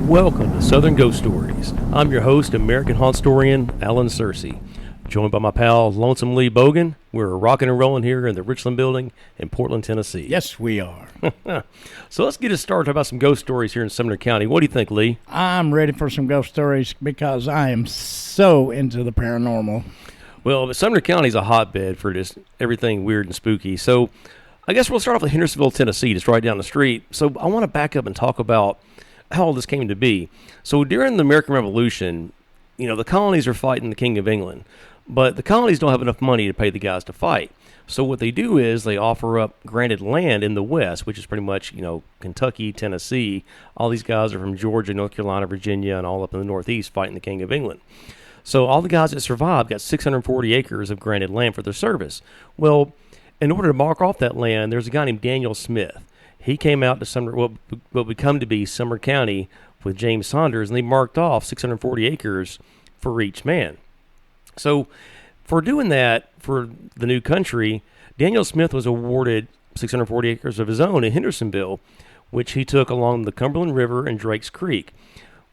Welcome to Southern Ghost Stories. I'm your host, American Haunt Historian Alan Searcy. Joined by my pal, Lonesome Lee Bogan. We're rocking and rolling here in the Richland Building in Portland, Tennessee. Yes, we are. So let's get us started about some ghost stories here in Sumner County. What do you think, Lee? I'm ready for some ghost stories because I am so into the paranormal. Well, Sumner County is a hotbed for just everything weird and spooky. So I guess we'll start off with Hendersonville, Tennessee, just right down the street. So I want to back up and talk about how all this came to be. So during the American Revolution, the colonies are fighting the King of England, but the colonies don't have enough money to pay the guys to fight. So what they do is they offer up granted land in the West, which is pretty much, Kentucky, Tennessee. All these guys are from Georgia, North Carolina, Virginia, and all up in the Northeast fighting the King of England. So all the guys that survived got 640 acres of granted land for their service. Well, in order to mark off that land, there's a guy named Daniel Smith. He came out to what would come to be Sumner County with James Saunders, and they marked off 640 acres for each man. So for doing that for the new country, Daniel Smith was awarded 640 acres of his own in Hendersonville, which he took along the Cumberland River and Drake's Creek.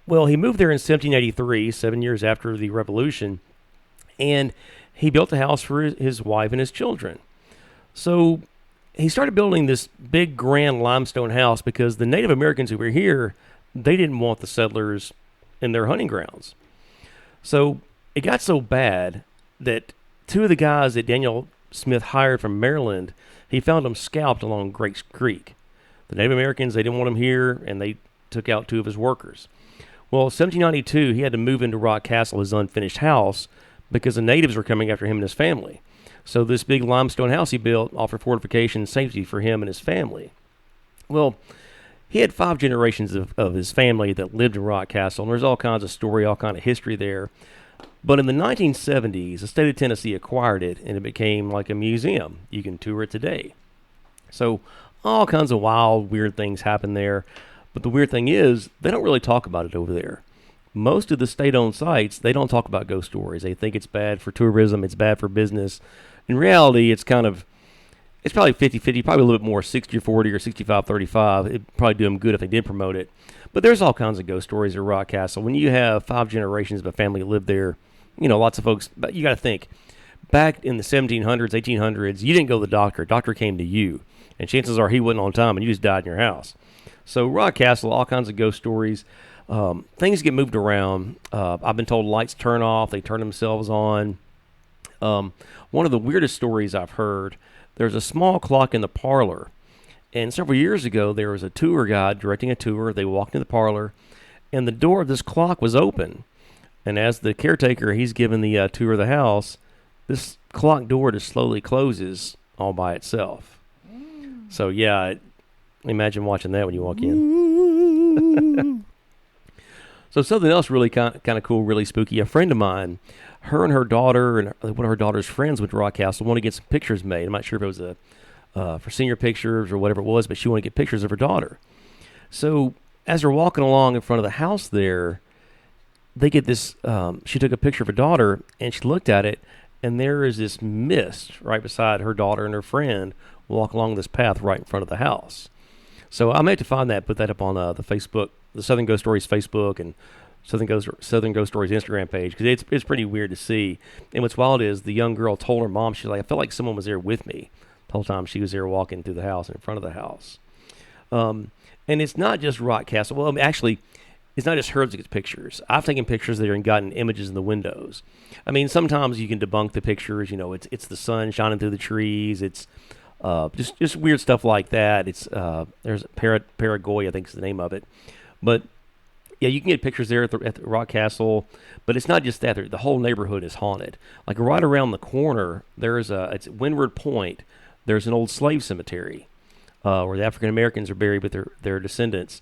Well, he moved there in 1783, 7 years after the Revolution, and he built a house for his wife and his children. So he started building this big, grand limestone house because the Native Americans who were here, they didn't want the settlers in their hunting grounds. So it got so bad that two of the guys that Daniel Smith hired from Maryland, he found them scalped along Drake's Creek. The Native Americans, they didn't want him here, and they took out two of his workers. Well, in 1792, he had to move into Rock Castle, his unfinished house, because the natives were coming after him and his family. So this big limestone house he built offered fortification and safety for him and his family. Well, he had 5 generations of his family that lived in Rock Castle, and there's all kinds of story, all kind of history there. But in the 1970s, the state of Tennessee acquired it, and it became like a museum. You can tour it today. So all kinds of wild, weird things happen there. But the weird thing is, they don't really talk about it over there. Most of the state-owned sites, they don't talk about ghost stories. They think it's bad for tourism, it's bad for business. In reality, it's probably 50-50, probably a little bit more 60-40 or 65-35. It'd probably do them good if they did promote it. But there's all kinds of ghost stories at Rock Castle. When you have 5 generations of a family that lived there, lots of folks, but you got to think, back in the 1700s, 1800s, you didn't go to the doctor. Doctor came to you. And chances are he wasn't on time and you just died in your house. So Rock Castle, all kinds of ghost stories. Things get moved around. I've been told lights turn off. They turn themselves on. One of the weirdest stories I've heard, there's a small clock in the parlor. And several years ago, there was a tour guide directing a tour. They walked in the parlor, and the door of this clock was open. And as the caretaker, he's given the tour of the house, this clock door just slowly closes all by itself. So, yeah, imagine watching that when you walk in. So something else really kind of cool, really spooky. A friend of mine, her and her daughter and one of her daughter's friends went to Rock Castle, wanted to get some pictures made. I'm not sure if it was for senior pictures or whatever it was, but she wanted to get pictures of her daughter. So as they're walking along in front of the house there, they get this, she took a picture of her daughter, and she looked at it, and there is this mist right beside her daughter and her friend walk along this path right in front of the house. So I may have to find that, put that up on the Facebook, the Southern Ghost Stories Facebook and Southern Ghost Stories Instagram page, because it's pretty weird to see. And what's wild is the young girl told her mom, she's like, I felt like someone was there with me the whole time she was there walking through the house and in front of the house. And it's not just Rock Castle. Well, actually, it's not just her that gets pictures. I've taken pictures there and gotten images in the windows. I mean, sometimes you can debunk the pictures. It's the sun shining through the trees. It's just weird stuff like that. It's there's Paraguay, I think is the name of it. But yeah, you can get pictures there at the Rock Castle. But it's not just that. The whole neighborhood is haunted. Like right around the corner, it's Wynnewood Point. There's an old slave cemetery where the African Americans are buried with their descendants.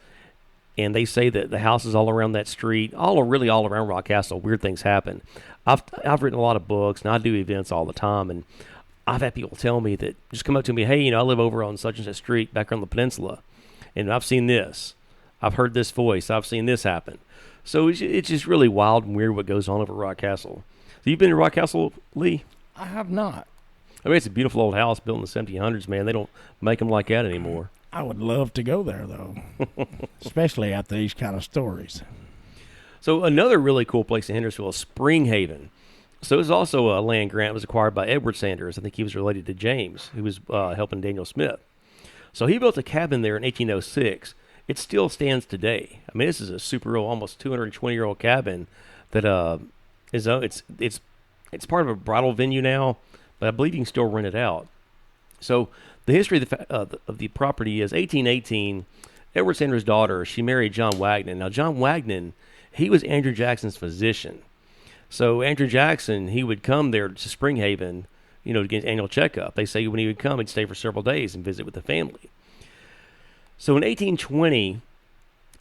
And they say that the houses all around that street, all around Rock Castle, weird things happen. I've written a lot of books, and I do events all the time, and I've had people tell me that just come up to me, hey, I live over on such and such street back on the peninsula, and I've seen this. I've heard this voice. I've seen this happen. So it's just really wild and weird what goes on over Rock Castle. So you've been to Rock Castle, Lee? I have not. I mean, it's a beautiful old house built in the 1700s, man. They don't make them like that anymore. I would love to go there, though, especially after these kind of stories. So another really cool place in Hendersonville is Spring Haven. So it was also a land grant that was acquired by Edward Sanders. I think he was related to James, who was helping Daniel Smith. So he built a cabin there in 1806. It still stands today. I mean, this is a super old, almost 220-year-old cabin that is it's part of a bridal venue now, but I believe you can still rent it out. So the history of the property is 1818. Edward Sanders' daughter, she married John Wagnon. Now, John Wagnon, he was Andrew Jackson's physician. So Andrew Jackson, he would come there to Spring Haven, to get his annual checkup. They say when he would come, he'd stay for several days and visit with the family. So in 1820,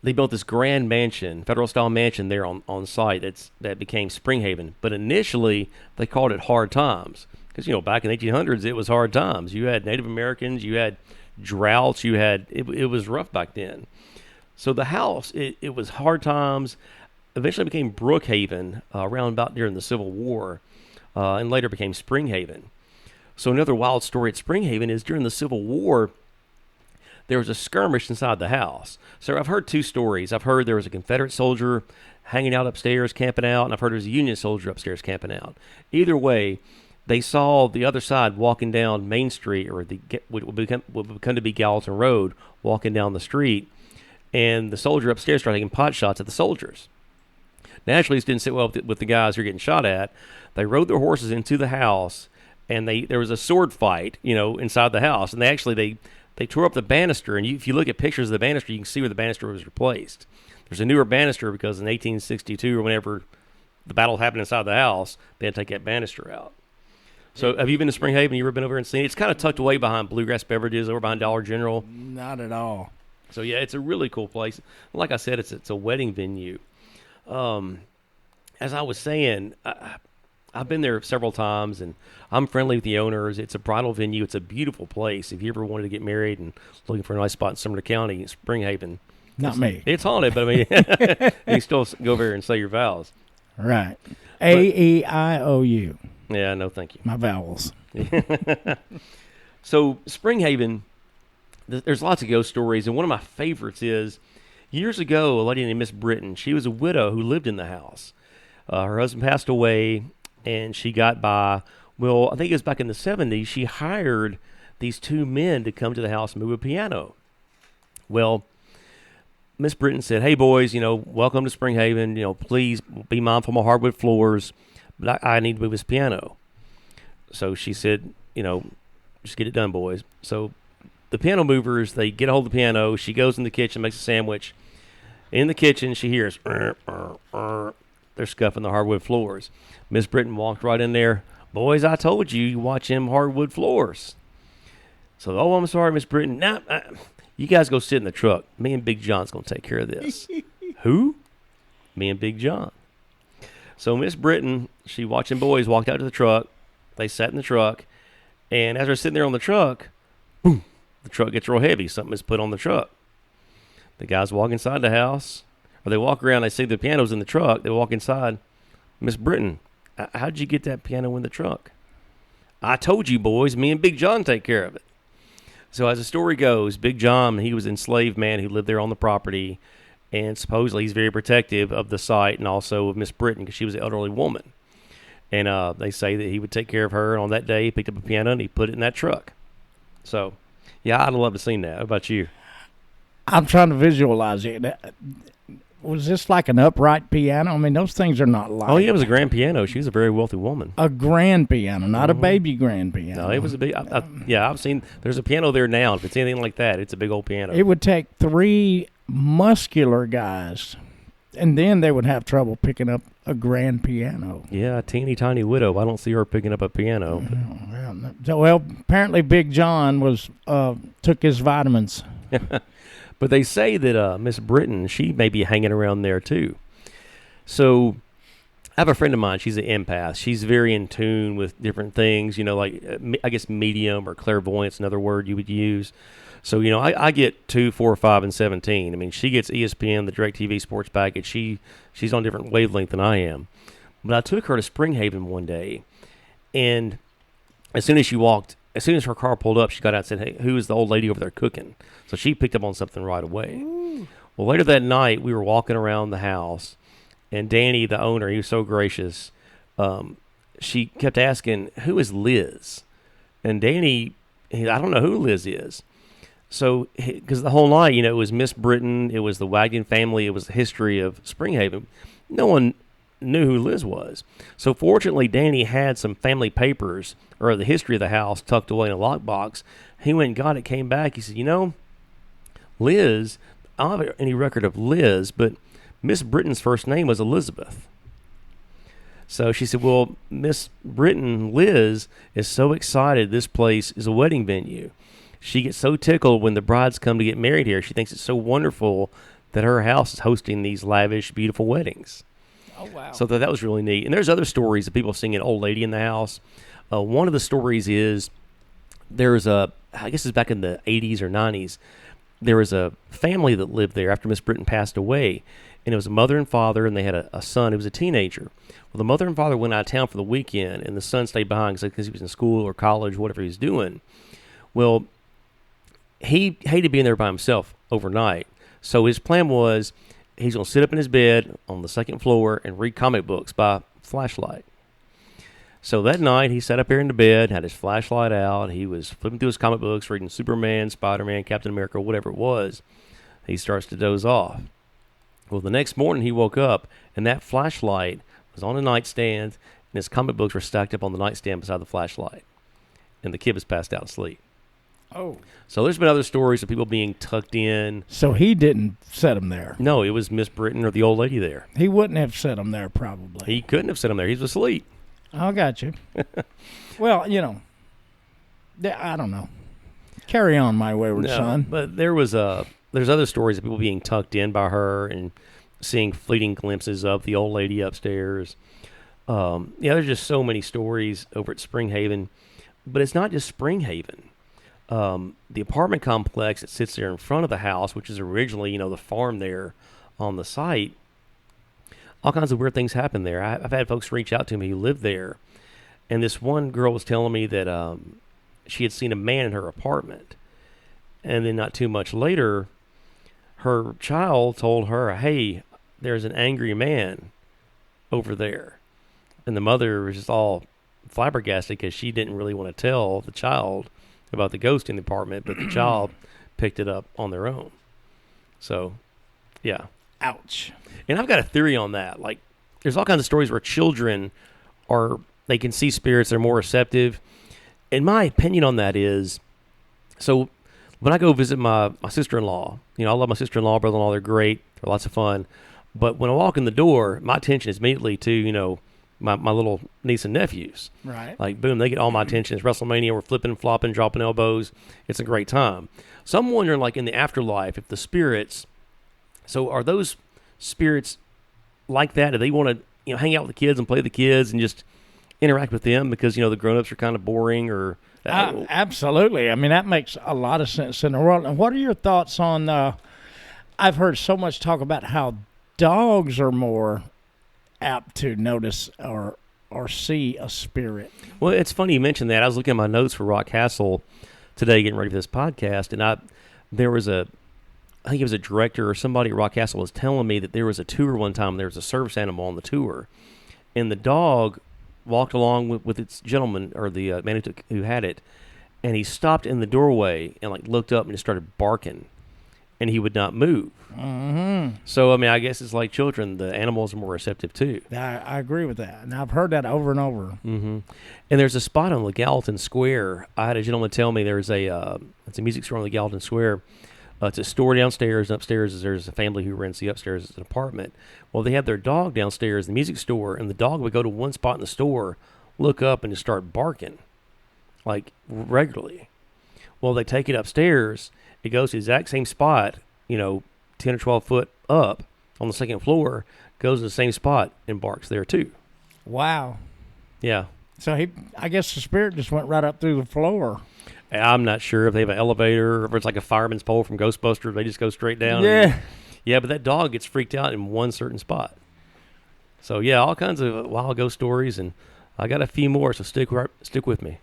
they built this grand mansion, federal-style mansion there on site that became Spring Haven. But initially, they called it Hard Times because, back in the 1800s, it was hard times. You had Native Americans, you had droughts, it was rough back then. So the house, it was hard times, eventually became Brookhaven around about during the Civil War, and later became Spring Haven. So another wild story at Spring Haven is during the Civil War, there was a skirmish inside the house. So I've heard two stories. I've heard there was a Confederate soldier hanging out upstairs, camping out, and I've heard there was a Union soldier upstairs camping out. Either way, they saw the other side walking down Main Street, or what would become to be Gallatin Road, walking down the street, and the soldier upstairs started taking pot shots at the soldiers. Naturally, this didn't sit well with the guys who were getting shot at. They rode their horses into the house, and there was a sword fight, inside the house, and they tore up the banister, and if you look at pictures of the banister, you can see where the banister was replaced. There's a newer banister because in 1862 or whenever the battle happened inside the house, they had to take that banister out. So have you been to Spring Haven? You ever been over and seen it? It's kind of tucked away behind Bluegrass Beverages, over behind Dollar General. Not at all. So, yeah, it's a really cool place. Like I said, it's a wedding venue. As I was saying, I've been there several times, and I'm friendly with the owners. It's a bridal venue. It's a beautiful place. If you ever wanted to get married and looking for a nice spot in Sumner County, Spring Haven. Not me. It's haunted, but I mean, you can still go over there and say your vows. Right. A-E-I-O-U. Yeah, no, thank you. My vowels. So, Spring Haven, there's lots of ghost stories, and one of my favorites is years ago, a lady named Miss Britton. She was a widow who lived in the house. Her husband passed away, and she got by. Well, I think it was back in the 70s, she hired these two men to come to the house and move a piano. Well, Miss Britton said, "Hey, boys, welcome to Spring Haven. Please be mindful of my hardwood floors, but I need to move this piano." So she said, just get it done, boys. So the piano movers, they get a hold of the piano. She goes in the kitchen, makes a sandwich. In the kitchen, she hears, they're scuffing the hardwood floors. Miss Britton walked right in there. "Boys, I told you watch them hardwood floors." So, "Oh, I'm sorry, Miss Britton. Nah, you guys go sit in the truck. Me and Big John's going to take care of this." "Who?" "Me and Big John." So Miss Britton, she watching boys, walked out to the truck. They sat in the truck. And as they're sitting there on the truck, boom, the truck gets real heavy. Something is put on the truck. The guys walk inside the house, or they walk around, they see the piano's in the truck. They walk inside. "Miss Britton, how'd you get that piano in the truck?" "I told you, boys, me and Big John take care of it." So as the story goes, Big John, he was an enslaved man who lived there on the property, and supposedly he's very protective of the site and also of Miss Britton because she was an elderly woman. And they say that he would take care of her, and on that day he picked up a piano and he put it in that truck. So, yeah, I'd love to see that. How about you? I'm trying to visualize it. Was this like an upright piano? I mean, those things are not light. Oh, yeah, it was a grand piano. She was a very wealthy woman. A grand piano, not a baby grand piano. No, it was a big. I've seen. There's a piano there now. If it's anything like that, it's a big old piano. It would take three muscular guys, and then they would have trouble picking up a grand piano. Yeah, a teeny tiny widow. I don't see her picking up a piano. Well, apparently Big John took his vitamins. But they say that Miss Britton, she may be hanging around there too. So I have a friend of mine. She's an empath. She's very in tune with different things, like I guess medium or clairvoyance, another word you would use. So, I get 2, 4, 5, and 17. I mean, she gets ESPN, the DirecTV sports package. She's on a different wavelength than I am. But I took her to Spring Haven one day, and as soon as she walked as soon as her car pulled up, she got out and said, "Hey, who is the old lady over there cooking?" So she picked up on something right away. Ooh. Well, later that night, we were walking around the house, and Danny, the owner, he was so gracious. She kept asking, "Who is Liz?" And Danny, I don't know who Liz is. So, because the whole night, it was Miss Britton, it was the Wagner family, it was the history of Springhaven. No one knew who Liz was. So, fortunately, Danny had some family papers, or the history of the house, tucked away in a lockbox. He went and got it, came back. He said, Liz, I don't have any record of Liz, but Miss Britton's first name was Elizabeth. So she said, well, Miss Britton, Liz, is so excited this place is a wedding venue. She gets so tickled when the brides come to get married here. She thinks it's so wonderful that her house is hosting these lavish, beautiful weddings. Oh, wow. So that was really neat. And there's other stories of people seeing an old lady in the house. One of the stories is I guess it's back in the 80s or 90s, there was a family that lived there after Miss Britton passed away. And it was a mother and father, and they had a son who was a teenager. Well, the mother and father went out of town for the weekend, and the son stayed behind because he was in school or college, whatever he was doing. Well, he hated being there by himself overnight. So his plan was he's going to sit up in his bed on the second floor and read comic books by flashlight. So that night, he sat up here in the bed, had his flashlight out. He was flipping through his comic books, reading Superman, Spider-Man, Captain America, whatever it was. He starts to doze off. Well, the next morning, he woke up, and that flashlight was on a nightstand, and his comic books were stacked up on the nightstand beside the flashlight. And the kid was passed out asleep. Oh. So there's been other stories of people being tucked in. So he didn't set him there. No, it was Miss Britton or the old lady there. He wouldn't have set him there, probably. He couldn't have set him there. He was asleep. I got you. Well, I don't know. Carry on, my wayward son. But there's other stories of people being tucked in by her and seeing fleeting glimpses of the old lady upstairs. There's just so many stories over at Springhaven. But it's not just Springhaven. The apartment complex that sits there in front of the house, which is originally, the farm there on the site, all kinds of weird things happen there. I've had folks reach out to me who live there. And this one girl was telling me that she had seen a man in her apartment. And then not too much later, her child told her, hey, there's an angry man over there. And the mother was just all flabbergasted because she didn't really want to tell the child about the ghost in the apartment, but the child picked it up on their own. So, yeah. Ouch. And I've got a theory on that. Like, there's all kinds of stories where children they can see spirits, they're more receptive. And my opinion on that is, so when I go visit my sister-in-law, I love my sister-in-law, brother-in-law, they're great, they're lots of fun. But when I walk in the door, my attention is immediately to, my little niece and nephews. Right. Like, boom, they get all my attention. It's WrestleMania, we're flipping, flopping, dropping elbows. It's a great time. So I'm wondering, like, in the afterlife, if the spirits, so are those spirits like that? Do they want to, hang out with the kids and play with the kids and just interact with them because, the grown-ups are kind of boring or... Absolutely. I mean, that makes a lot of sense in the world. And what are your thoughts on, I've heard so much talk about how dogs are more apt to notice or see a spirit. Well, it's funny you mentioned that. I was looking at my notes for Rock Castle today, getting ready for this podcast, and there was I think it was a director or somebody at Rock Castle was telling me that there was a tour one time. There was a service animal on the tour, and the dog walked along with its gentleman or the man who had it, and he stopped in the doorway and looked up and just started barking, and he would not move. Mm-hmm. So, I mean, I guess it's like children. The animals are more receptive, too. I agree with that. And I've heard that over and over. Mm-hmm. And there's a spot on Legallaton Square. I had a gentleman tell me it's a music store on Legallaton Square. It's a store downstairs, and upstairs there's a family who rents the upstairs as an apartment. Well, they have their dog downstairs in the music store, and the dog would go to one spot in the store, look up, and just start barking, regularly. Well, they take it upstairs. It goes to the exact same spot, 10 or 12 foot up on the second floor, goes to the same spot and barks there too. Wow. Yeah. So I guess the spirit just went right up through the floor. I'm not sure if they have an elevator or if it's like a fireman's pole from Ghostbusters. They just go straight down. Yeah. Yeah, but that dog gets freaked out in one certain spot. So, yeah, all kinds of wild ghost stories, and I got a few more, so stick with me.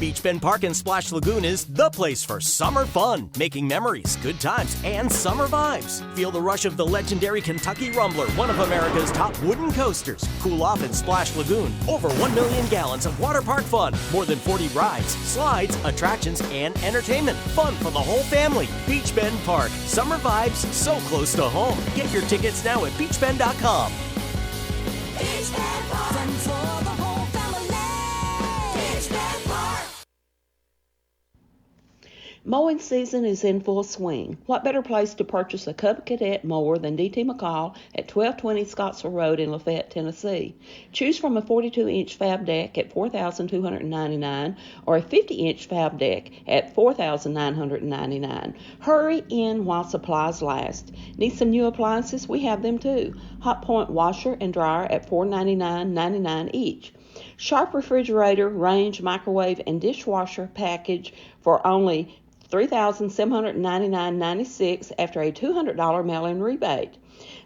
Beach Bend Park and Splash Lagoon is the place for summer fun, making memories, good times, and summer vibes. Feel the rush of the legendary Kentucky Rumbler, one of America's top wooden coasters. Cool off in Splash Lagoon. Over 1 million gallons of water park fun. More than 40 rides, slides, attractions, and entertainment. Fun for the whole family. Beach Bend Park. Summer vibes so close to home. Get your tickets now at beachbend.com. Beach Bend Park. Fun for the whole family. Beach Bend Park. Mowing season is in full swing. What better place to purchase a Cub Cadet mower than D.T. McCall at 1220 Scottsville Road in Lafayette, Tennessee? Choose from a 42-inch fab deck at $4,299 or a 50-inch fab deck at $4,999. Hurry in while supplies last. Need some new appliances? We have them too. Hot Point washer and dryer at $499.99 each. Sharp refrigerator, range, microwave, and dishwasher package for only $3,799.96 after a $200 mail-in rebate.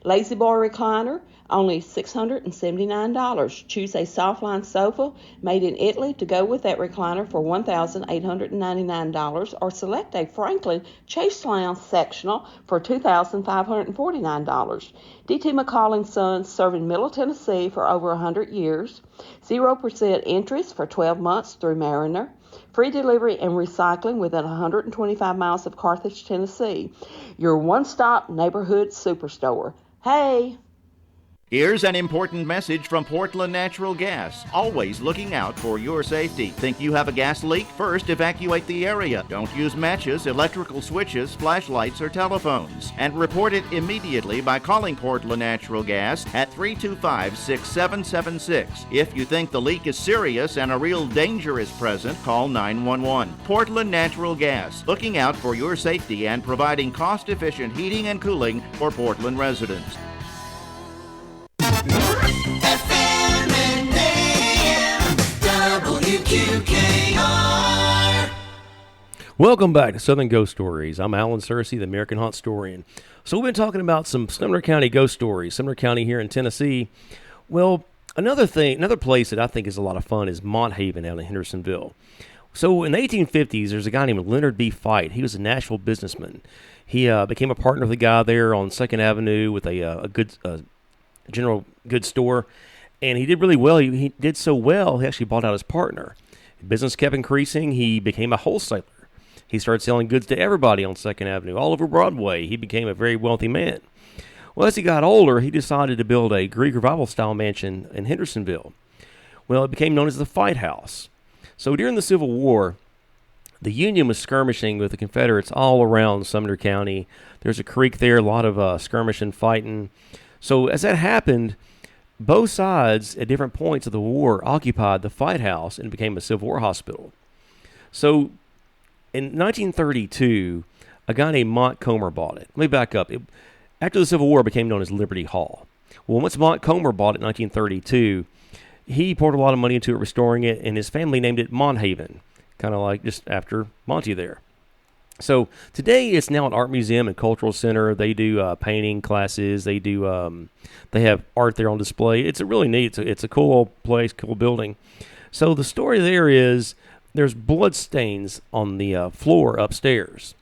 Lazy Boy recliner, only $679. Choose a softline sofa made in Italy to go with that recliner for $1,899, or select a Franklin Chase Lounge sectional for $2,549. D.T. McCall & Sons, serving Middle Tennessee for over 100 years. 0% interest for 12 months through Mariner. Free delivery and recycling within 125 miles of Carthage, Tennessee. Your one-stop neighborhood superstore. Hey! Here's an important message from Portland Natural Gas. Always looking out for your safety. Think you have a gas leak? First, evacuate the area. Don't use matches, electrical switches, flashlights, or telephones. And report it immediately by calling Portland Natural Gas at 325-6776. If you think the leak is serious and a real danger is present, call 911. Portland Natural Gas, looking out for your safety and providing cost-efficient heating and cooling for Portland residents. FM and AM, WQKR. Welcome back to Southern Ghost Stories. I'm Alan Searcy, the American Haunt Historian. So we've been talking about some Sumner County ghost stories, Sumner County here in Tennessee. Well, another place that I think is a lot of fun is Mont Haven out in Hendersonville. So in the 1850s, there's a guy named Leonard B. Fite. He was a Nashville businessman. He became a partner with a guy there on 2nd Avenue with a general goods store, and he did really well. He did so well, he actually bought out his partner. Business kept increasing. He became a wholesaler. He started selling goods to everybody on 2nd Avenue, all over Broadway. He became a very wealthy man. Well, as he got older, he decided to build a Greek Revival-style mansion in Hendersonville. Well, it became known as the Fight House. So during the Civil War, the Union was skirmishing with the Confederates all around Sumner County. There's a creek there, a lot of skirmishing, fighting. So as that happened, both sides at different points of the war occupied the Fight House and it became a Civil War hospital. So in 1932, a guy named Montgomery bought it. Let me back up. After the Civil War, it became known as Liberty Hall. Well, once Montgomery bought it in 1932, he poured a lot of money into it, restoring it, and his family named it Mont Haven, kind of like just after Monty there. So today it's now an art museum and cultural center. They do painting classes. They have art there on display. It's a really neat. It's a cool place, cool building. So the story there is there's blood stains on the floor upstairs.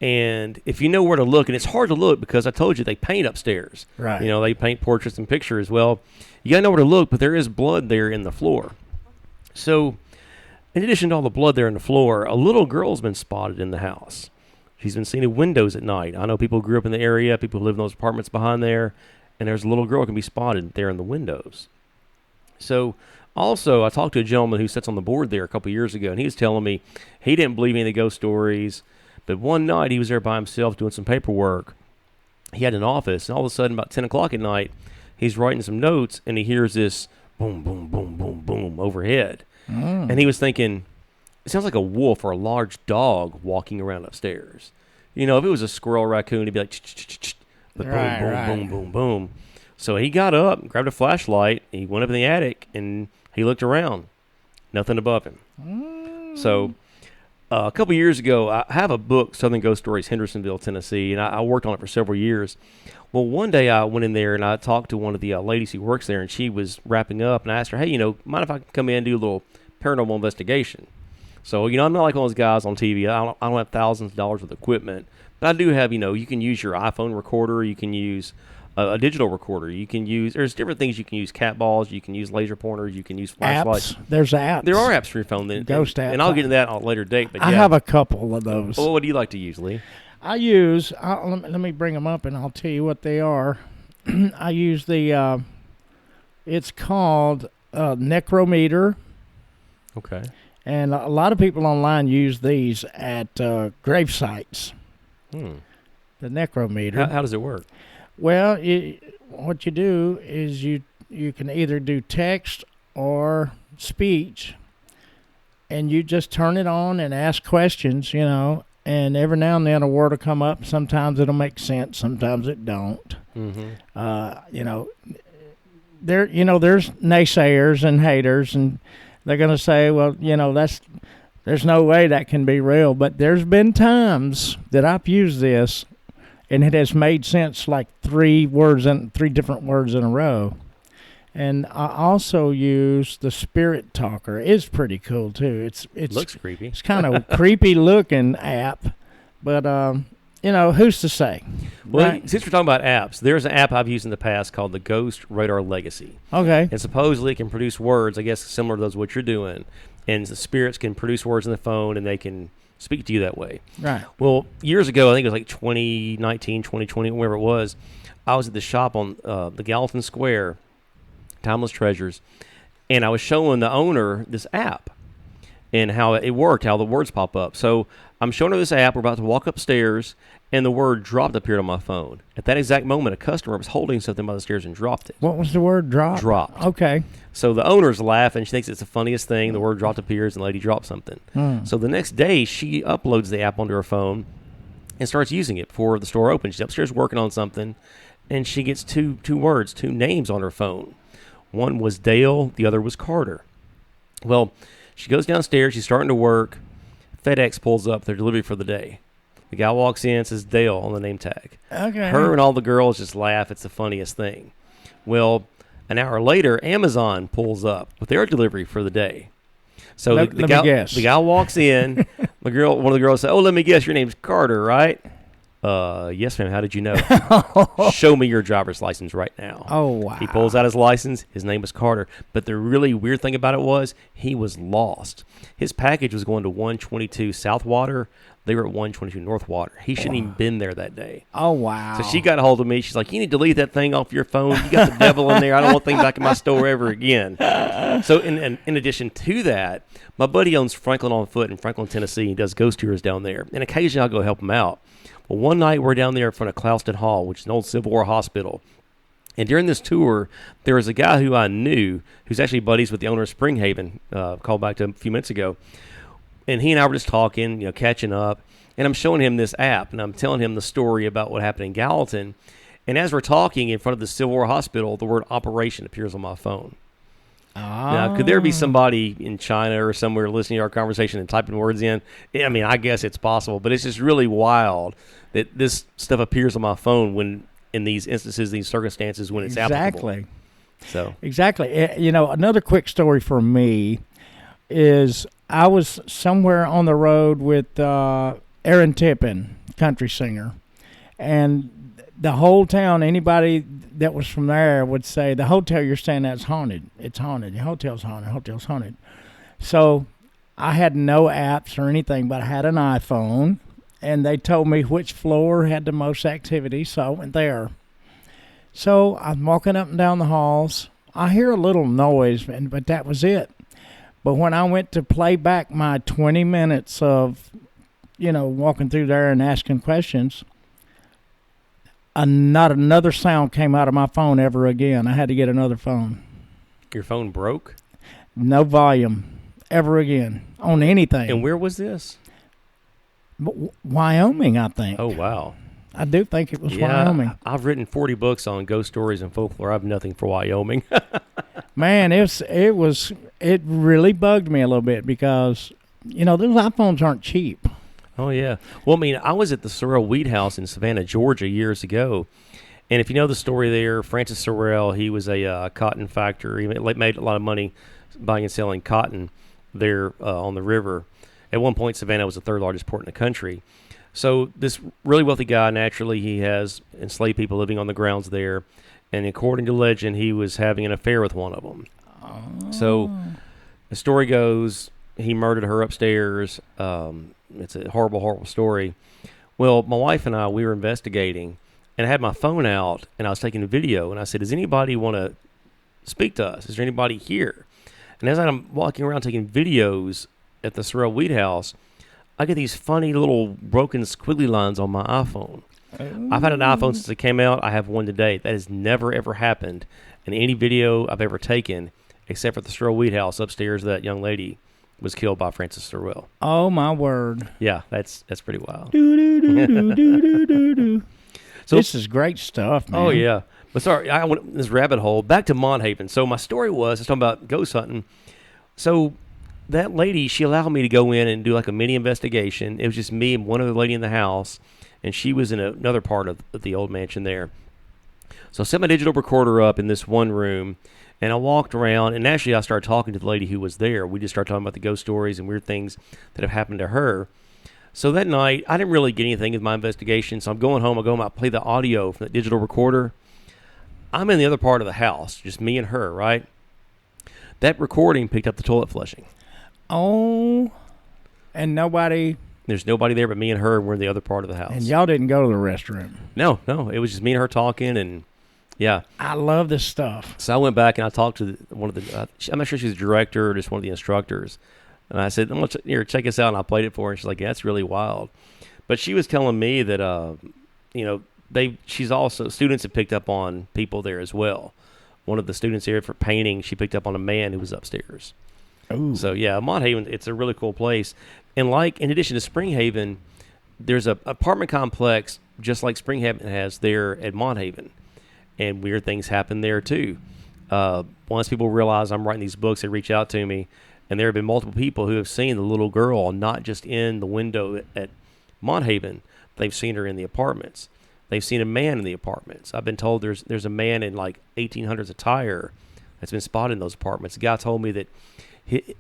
And if you know where to look, and it's hard to look because I told you they paint upstairs. Right. You know, they paint portraits and pictures. Well, you got to know where to look, but there is blood there in the floor. So in addition to all the blood there on the floor, a little girl's been spotted in the house. She's been seen in windows at night. I know people who grew up in the area, people who live in those apartments behind there, and there's a little girl who can be spotted there in the windows. So also, I talked to a gentleman who sits on the board there a couple years ago, and he was telling me he didn't believe any of the ghost stories, but one night he was there by himself doing some paperwork. He had an office, and all of a sudden, about 10 o'clock at night, he's writing some notes, and he hears this boom, boom, boom, boom, boom overhead. And he was thinking, it sounds like a wolf or a large dog walking around upstairs. You know, if it was a squirrel or raccoon, it'd be like, ch-ch-ch-ch-ch, but boom, boom, boom, boom, boom. So he got up, grabbed a flashlight, he went up in the attic, and he looked around. Nothing above him. So a couple years ago, I have a book, Southern Ghost Stories, Hendersonville, Tennessee, and I worked on it for several years. Well, one day I went in there and I talked to one of the ladies who works there, and she was wrapping up, and I asked her, hey, you know, mind if I come in and do a little paranormal investigation? So, I'm not like one of those guys on TV. I don't have thousands of dollars worth of equipment. But I do have, you can use your iPhone recorder. You can use a digital recorder. You can use, there's different things. You can use cat balls. You can use laser pointers. You can use flashlights. There's apps. There are apps for your phone. Ghost apps. And I'll get into that on a later date. But I have a couple of those. Well, what do you like to use, Lee? Let me bring them up and I'll tell you what they are. I use it's called Necrometer. Okay. And a lot of people online use these at grave sites. The Necrometer. How does it work? Well, what you do is you can either do text or speech, and you just turn it on and ask questions, and every now and then a word will come up. Sometimes it'll make sense, sometimes it don't. There's naysayers and haters, and they're going to say, well, there's no way that can be real. But there's been times that I've used this, and it has made sense like three different words in a row. And I also use the Spirit Talker. It's pretty cool too. It looks creepy. It's kind of a creepy looking app, but who's to say? Well, right? Since we're talking about apps, there's an app I've used in the past called the Ghost Radar Legacy. Okay. And supposedly it can produce words, I guess, similar to those what you're doing. And the spirits can produce words on the phone, and they can speak to you that way. Right. Well, years ago, I think it was like 2019, 2020, wherever it was, I was at the shop on the Gallatin Square, Timeless Treasures, and I was showing the owner this app and how it worked, how the words pop up. So I'm showing her this app. We're about to walk upstairs, and the word dropped appeared on my phone. At that exact moment, a customer was holding something by the stairs and dropped it. What was the word? Drop? Dropped. Okay. So the owner's laughing. She thinks it's the funniest thing. The word dropped appears, and the lady dropped something. So the next day, she uploads the app onto her phone and starts using it before the store opens. She's upstairs working on something, and she gets two names on her phone. One was Dale. The other was Carter. Well, she goes downstairs. She's starting to work. FedEx pulls up their delivery for the day. The guy walks in, says Dale on the name tag. Okay. Her and all the girls just laugh. It's the funniest thing. Well, an hour later, Amazon pulls up with their delivery for the day. So let me guess. The guy walks in. One of the girls says, "Oh, let me guess. Your name's Carter, right?" Yes, ma'am. How did you know? Show me your driver's license right now. Oh, wow. He pulls out his license. His name was Carter. But the really weird thing about it was he was lost. His package was going to 122 South Water. They were at 122 North Water. He shouldn't even been there that day. Oh, wow. So she got a hold of me. She's like, "You need to delete that thing off your phone. You got the devil in there. I don't want things back in my store ever again." So in addition to that, my buddy owns Franklin on Foot in Franklin, Tennessee. He does ghost tours down there. And occasionally I'll go help him out. Well, one night we're down there in front of Clouston Hall, which is an old Civil War hospital. And during this tour, there was a guy who I knew, who's actually buddies with the owner of Springhaven, called back to a few minutes ago. And he and I were just talking, catching up. And I'm showing him this app, and I'm telling him the story about what happened in Gallatin. And as we're talking in front of the Civil War hospital, the word operation appears on my phone. Now, could there be somebody in China or somewhere listening to our conversation and typing words in? I mean, I guess it's possible, but it's just really wild that this stuff appears on my phone when, in these instances, these circumstances, when it's applicable. Exactly. Another quick story for me is I was somewhere on the road with Aaron Tippin, country singer, and the whole town, anybody that was from there would say, "The hotel you're staying at is haunted. It's haunted. The hotel's haunted. Hotel's haunted." So I had no apps or anything, but I had an iPhone, and they told me which floor had the most activity, so I went there. So I'm walking up and down the halls. I hear a little noise, but that was it. But when I went to play back my 20 minutes of, walking through there and asking questions, not another sound came out of my phone ever again. I had to get another phone. Your phone broke? No volume ever again on anything. And where was this? Wyoming, I think. Oh, wow. I do think it was Wyoming. I've written 40 books on ghost stories and folklore. I have nothing for Wyoming. Man, it really bugged me a little bit because, those iPhones aren't cheap. Oh, yeah. Well, I mean, I was at the Sorrell Wheat House in Savannah, Georgia years ago. And if you know the story there, Francis Sorrell, he was a cotton factor. He made a lot of money buying and selling cotton. there on the river. At one point, Savannah was the third largest port in the country. So this really wealthy guy, naturally, he has enslaved people living on the grounds there. And according to legend, he was having an affair with one of them. Oh. So the story goes, he murdered her upstairs. It's a horrible, horrible story. Well, my wife and I, we were investigating, and I had my phone out, and I was taking a video, and I said, does anybody want to speak to us? Is there anybody here? And as I'm walking around taking videos at the Sorrel Weed House, I get these funny little broken squiggly lines on my iPhone. I've had an iPhone since it came out. I have one today. That has never, ever happened in any video I've ever taken, except for the Sorrel Weed House upstairs. That young lady was killed by Francis Sorrel. Oh, my word. Yeah, that's pretty wild. So, this is great stuff, man. Oh, yeah. But sorry, I went this rabbit hole. Back to Monthaven. So my story was, I was talking about ghost hunting. So that lady, she allowed me to go in and do like a mini investigation. It was just me and one other lady in the house, and she was in another part of the old mansion there. So I set my digital recorder up in this one room, and I walked around, and actually I started talking to the lady who was there. We just started talking about the ghost stories and weird things that have happened to her. So that night, I didn't really get anything in my investigation, so I'm going home. I play the audio from the digital recorder. I'm in the other part of the house, just me and her, right? That recording picked up the toilet flushing. Oh, and nobody... There's nobody there but me and her, and we're in the other part of the house. And y'all didn't go to the restroom? No. It was just me and her talking, and yeah. I love this stuff. So I went back and I talked to one of the... I'm not sure she's a director or just one of the instructors. And I said, here, check this out. And I played it for her. And she's like, yeah, that's really wild. But she was telling me that, she's also... Students have picked up on people there as well. One of the students here for painting, she picked up on a man who was upstairs. Ooh. So, yeah, Monthaven, it's a really cool place. And in addition to Springhaven, there's a apartment complex just like Springhaven has there at Monthaven. And weird things happen there, too. Once people realize I'm writing these books, they reach out to me. And there have been multiple people who have seen the little girl, not just in the window at Monthaven. They've seen her in the apartments. They've seen a man in the apartments. I've been told there's a man in like 1800s attire that's been spotted in those apartments. The guy told me that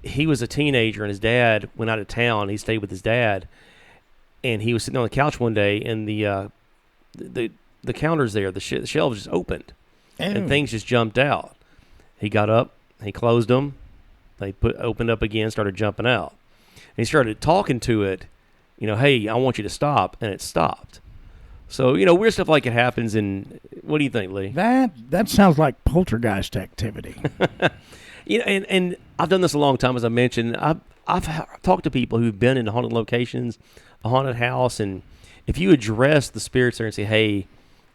he was a teenager and his dad went out of town. He stayed with his dad, and he was sitting on the couch one day, and the counters there, the shelves just opened, and things just jumped out. He got up, he closed them. They opened up again, started jumping out. And he started talking to it, hey, I want you to stop, and it stopped. So, weird stuff like it happens in, what do you think, Lee? That sounds like poltergeist activity. And I've done this a long time, as I mentioned. I've talked to people who've been in haunted locations, a haunted house, and if you address the spirits there and say, hey,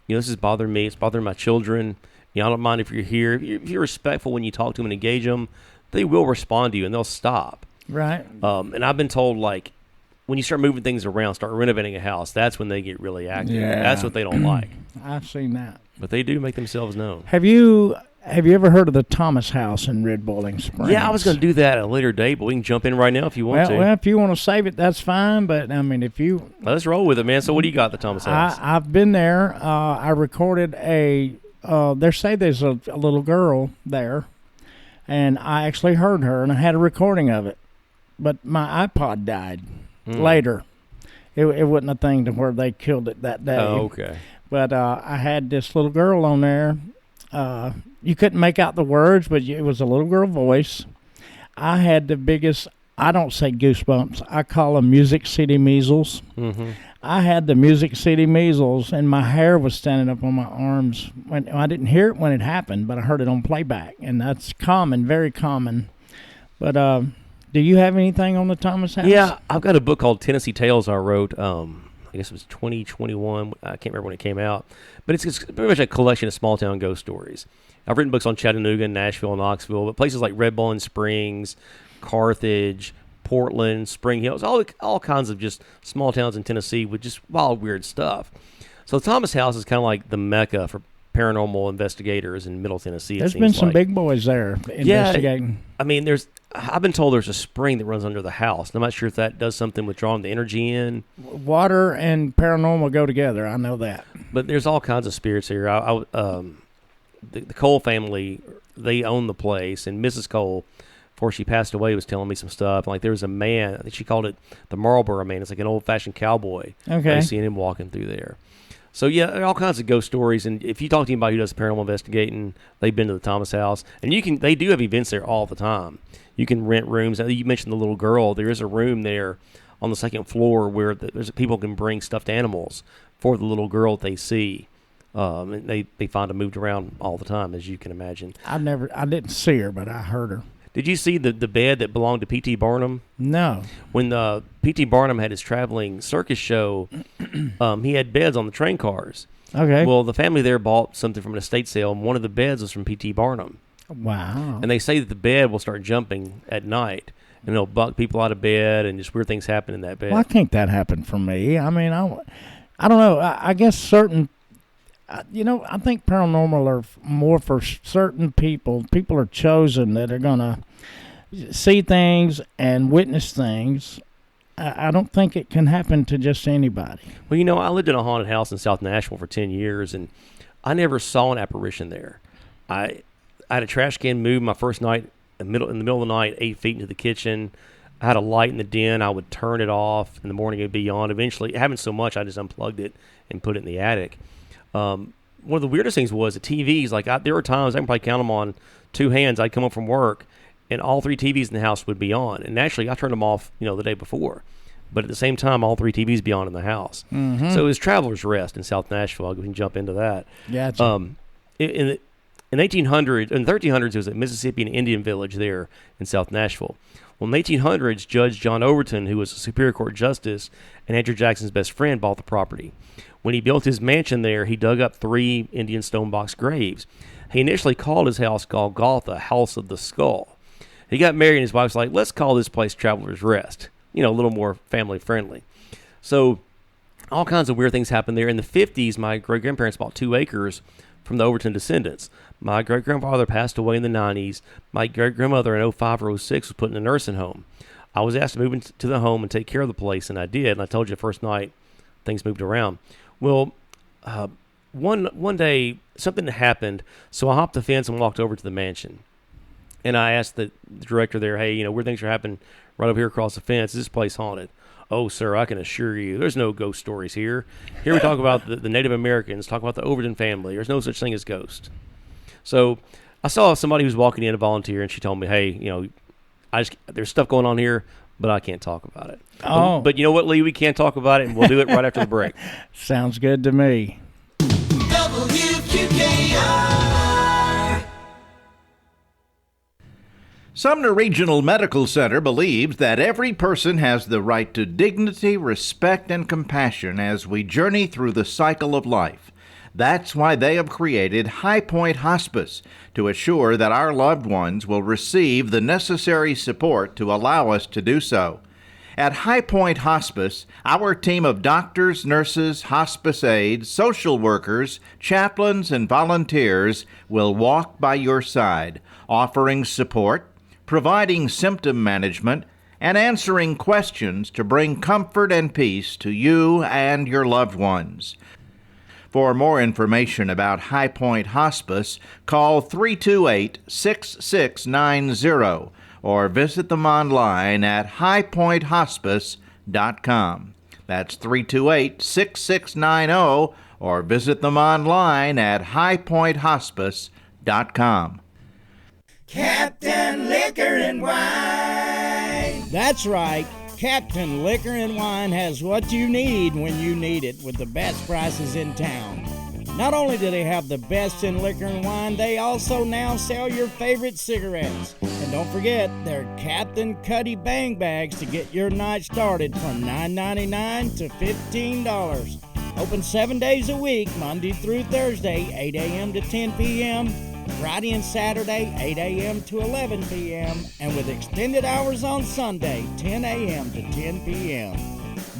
this is bothering me, it's bothering my children, I don't mind if you're here. If you're respectful when you talk to them and engage them, they will respond to you, and they'll stop. Right. And I've been told, when you start moving things around, start renovating a house, that's when they get really active. Yeah. That's what they don't like. I've seen that. But they do make themselves known. Have you ever heard of the Thomas House in Red Boiling Springs? Yeah, I was going to do that at a later date, but we can jump in right now if you want to. Well, if you want to save it, that's fine. But, if you... Let's roll with it, man. So what do you got at the Thomas House? I've been there. I recorded they say there's a little girl there. And I actually heard her, and I had a recording of it. But my iPod died later. It wasn't a thing to where they killed it that day. Oh, okay. But I had this little girl on there. You couldn't make out the words, but it was a little girl voice. I had the biggest, I don't say goosebumps, I call them music city measles. Mm-hmm. I had the music city measles, and my hair was standing up on my arms. I didn't hear it when it happened, but I heard it on playback, and that's common, very common. But do you have anything on the Thomas House? Yeah, I've got a book called Tennessee Tales I wrote. I guess it was 2021. I can't remember when it came out. But it's pretty much a collection of small-town ghost stories. I've written books on Chattanooga, Nashville, Knoxville, but places like Red Bowling Springs, Carthage, Portland, Spring Hills, all kinds of just small towns in Tennessee with just wild, weird stuff. So the Thomas House is kind of like the mecca for paranormal investigators in Middle Tennessee. There's been some big boys there investigating. Yeah, I've been told there's a spring that runs under the house. And I'm not sure if that does something with drawing the energy in. Water and paranormal go together. I know that. But there's all kinds of spirits here. The Cole family, they own the place, and Mrs. Cole before she passed away, was telling me some stuff. Like, there was a man, I think she called it the Marlboro Man. It's like an old-fashioned cowboy. Okay. I've seen him walking through there. So, yeah, there are all kinds of ghost stories. And if you talk to anybody who does paranormal investigating, they've been to the Thomas House. And they do have events there all the time. You can rent rooms. You mentioned the little girl. There is a room there on the second floor where people can bring stuffed animals for the little girl that they see. And they find her moved around all the time, as you can imagine. I didn't see her, but I heard her. Did you see the bed that belonged to P.T. Barnum? No. When P.T. Barnum had his traveling circus show, he had beds on the train cars. Okay. Well, the family there bought something from an estate sale, and one of the beds was from P.T. Barnum. Wow. And they say that the bed will start jumping at night, and it'll buck people out of bed, and just weird things happen in that bed. Why can't that happen for me? I mean, I don't know. I guess certain... I think paranormal are more for certain people. People are chosen that are going to see things and witness things. I don't think it can happen to just anybody. Well, I lived in a haunted house in South Nashville for 10 years, and I never saw an apparition there. I had a trash can move my first night in the middle of the night, 8 feet into the kitchen. I had a light in the den. I would turn it off. In the morning, it would be on. Eventually, it happened so much, I just unplugged it and put it in the attic. One of the weirdest things was the TVs. Like, there were times I can probably count them on 2 hands. I'd come home from work, and all 3 TVs in the house would be on. And naturally, I turned them off, the day before. But at the same time, all 3 TVs be on in the house. Mm-hmm. So it was traveler's rest in South Nashville. We can jump into that. Gotcha. In 1300s, there was a Mississippi and Indian village there in South Nashville. Well, in the 1800s, Judge John Overton, who was a Superior Court justice and Andrew Jackson's best friend, bought the property. When he built his mansion there, he dug up 3 Indian stone box graves. He initially called his house Golgotha, House of the Skull. He got married, and his wife's like, let's call this place Traveler's Rest. A little more family-friendly. So all kinds of weird things happened there. In the 50s, my great-grandparents bought 2 acres from the Overton descendants. My great-grandfather passed away in the 90s. My great-grandmother in 05 or 06 was put in a nursing home. I was asked to move into the home and take care of the place, and I did. And I told you the first night things moved around. Well, one day something happened, so I hopped the fence and walked over to the mansion. And I asked the director there, hey, weird things are happening right over here across the fence. Is this place haunted? Oh, sir, I can assure you, there's no ghost stories here. Here we talk about the Native Americans, talk about the Overton family. There's no such thing as ghosts. So I saw somebody who was walking in, a volunteer, and she told me, hey, there's stuff going on here, but I can't talk about it. Oh. But you know what, Lee? We can't talk about it, and we'll do it right after the break. Sounds good to me. WQKR. Sumner Regional Medical Center believes that every person has the right to dignity, respect, and compassion as we journey through the cycle of life. That's why they have created High Point Hospice, to assure that our loved ones will receive the necessary support to allow us to do so. At High Point Hospice, our team of doctors, nurses, hospice aides, social workers, chaplains, and volunteers will walk by your side, offering support, providing symptom management, and answering questions to bring comfort and peace to you and your loved ones. For more information about High Point Hospice, call 328-6690 or visit them online at highpointhospice.com. That's 328-6690 or visit them online at highpointhospice.com. Captain Liquor and Wine. That's right. Captain Liquor and Wine has what you need when you need it, with the best prices in town. Not only do they have the best in liquor and wine, they also now sell your favorite cigarettes. And don't forget their Captain Cuddy Bang Bags to get your night started from $9.99 to $15. Open 7 days a week, Monday through Thursday, 8 a.m. to 10 p.m., Friday and Saturday, 8 a.m. to 11 p.m., and with extended hours on Sunday, 10 a.m. to 10 p.m.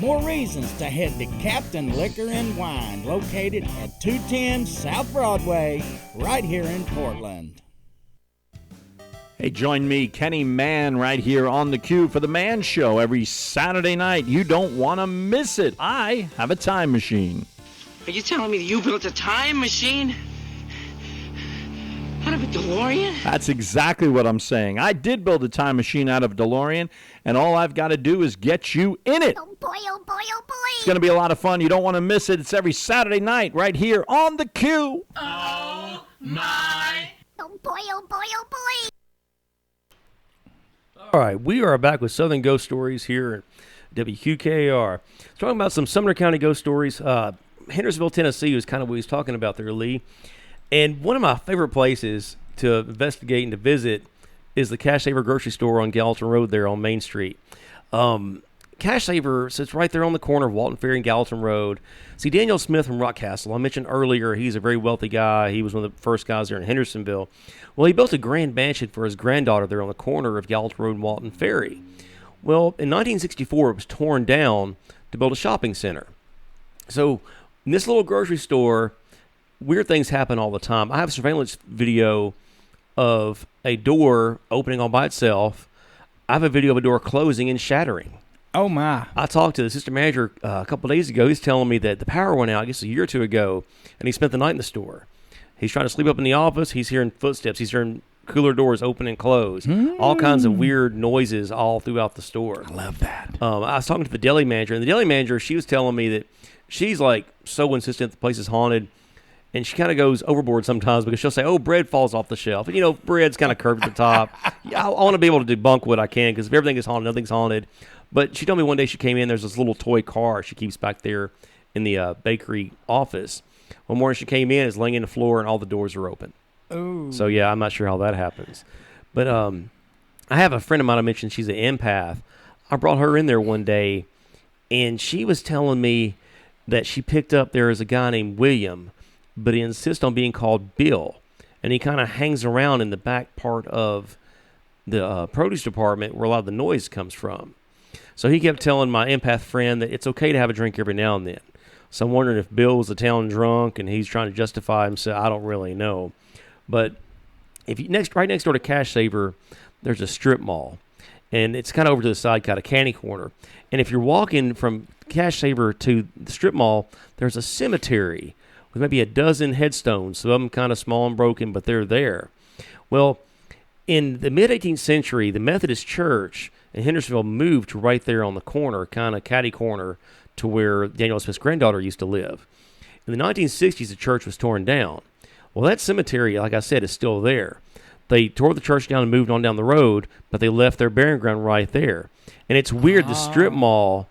More reasons to head to Captain Liquor and Wine, located at 210 South Broadway, right here in Portland. Hey, join me, Kenny Mann, right here on the Q for the Man Show every Saturday night. You don't want to miss it. I have a time machine. Are you telling me that you built a time machine? Out of a DeLorean? That's exactly what I'm saying. I did build a time machine out of a DeLorean, and all I've got to do is get you in it. Oh boy, oh boy, oh boy. It's going to be a lot of fun. You don't want to miss it. It's every Saturday night right here on the Q. Oh my. Oh boy, oh boy, oh boy. All right, we are back with Southern Ghost Stories here at WQKR. Talking about some Sumner County ghost stories. Hendersonville, Tennessee was kind of what he was talking about there, Lee. And one of my favorite places to investigate and to visit is the Cash Saver grocery store on Gallatin Road there on Main Street. Cash Saver sits right there on the corner of Walton Ferry and Gallatin Road. See, Daniel Smith from Rockcastle, I mentioned earlier, he's a very wealthy guy. He was one of the first guys there in Hendersonville. Well, he built a grand mansion for his granddaughter there on the corner of Gallatin Road and Walton Ferry. Well, in 1964, it was torn down to build a shopping center. So, in this little grocery store, weird things happen all the time. I have a surveillance video of a door opening all by itself. I have a video of a door closing and shattering. Oh, my. I talked to the assistant manager a couple of days ago. He's telling me that the power went out, I guess, a year or two ago, and he spent the night in the store. He's trying to sleep up in the office. He's hearing footsteps. He's hearing cooler doors open and close. All kinds of weird noises all throughout the store. I love that. I was talking to the deli manager, and the deli manager, she was telling me that she's like so insistent the place is haunted, and she kind of goes overboard sometimes because she'll say, oh, bread falls off the shelf. And, you know, bread's kind of curved at the top. Yeah, I want to be able to debunk what I can because if everything is haunted, nothing's haunted. But she told me one day she came in, there's this little toy car she keeps back there in the bakery office. One morning she came in, it's laying in the floor, and all the doors are open. Ooh. So, yeah, I'm not sure how that happens. But I have a friend of mine I mentioned, she's an empath. I brought her in there one day, and she was telling me that she picked up there is a guy named William, but he insists on being called Bill. And he kind of hangs around in the back part of the produce department where a lot of the noise comes from. So he kept telling my empath friend that it's okay to have a drink every now and then. So I'm wondering if Bill's a town drunk and he's trying to justify himself. I don't really know. But if you right next door to Cash Saver, there's a strip mall. And it's kind of over to the side, kind of candy corner. And if you're walking from Cash Saver to the strip mall, there's a cemetery with maybe a dozen headstones. Some of them kind of small and broken, but they're there. Well, in the mid-18th century, the Methodist Church in Hendersonville moved right there on the corner, kind of catty corner, to where Daniel Smith's granddaughter used to live. In the 1960s, the church was torn down. Well, that cemetery, like I said, is still there. They tore the church down and moved on down the road, but they left their burying ground right there. And it's weird, the strip mall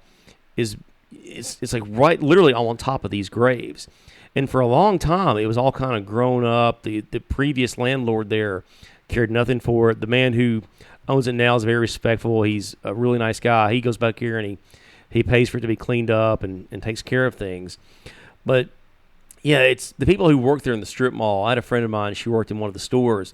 is it's like right literally all on top of these graves. And for a long time, it was all kind of grown up. The previous landlord there cared nothing for it. The man who owns it now is very respectful. He's a really nice guy. He goes back here and he pays for it to be cleaned up and takes care of things. But, yeah, it's the people who work there in the strip mall. I had a friend of mine. She worked in one of the stores.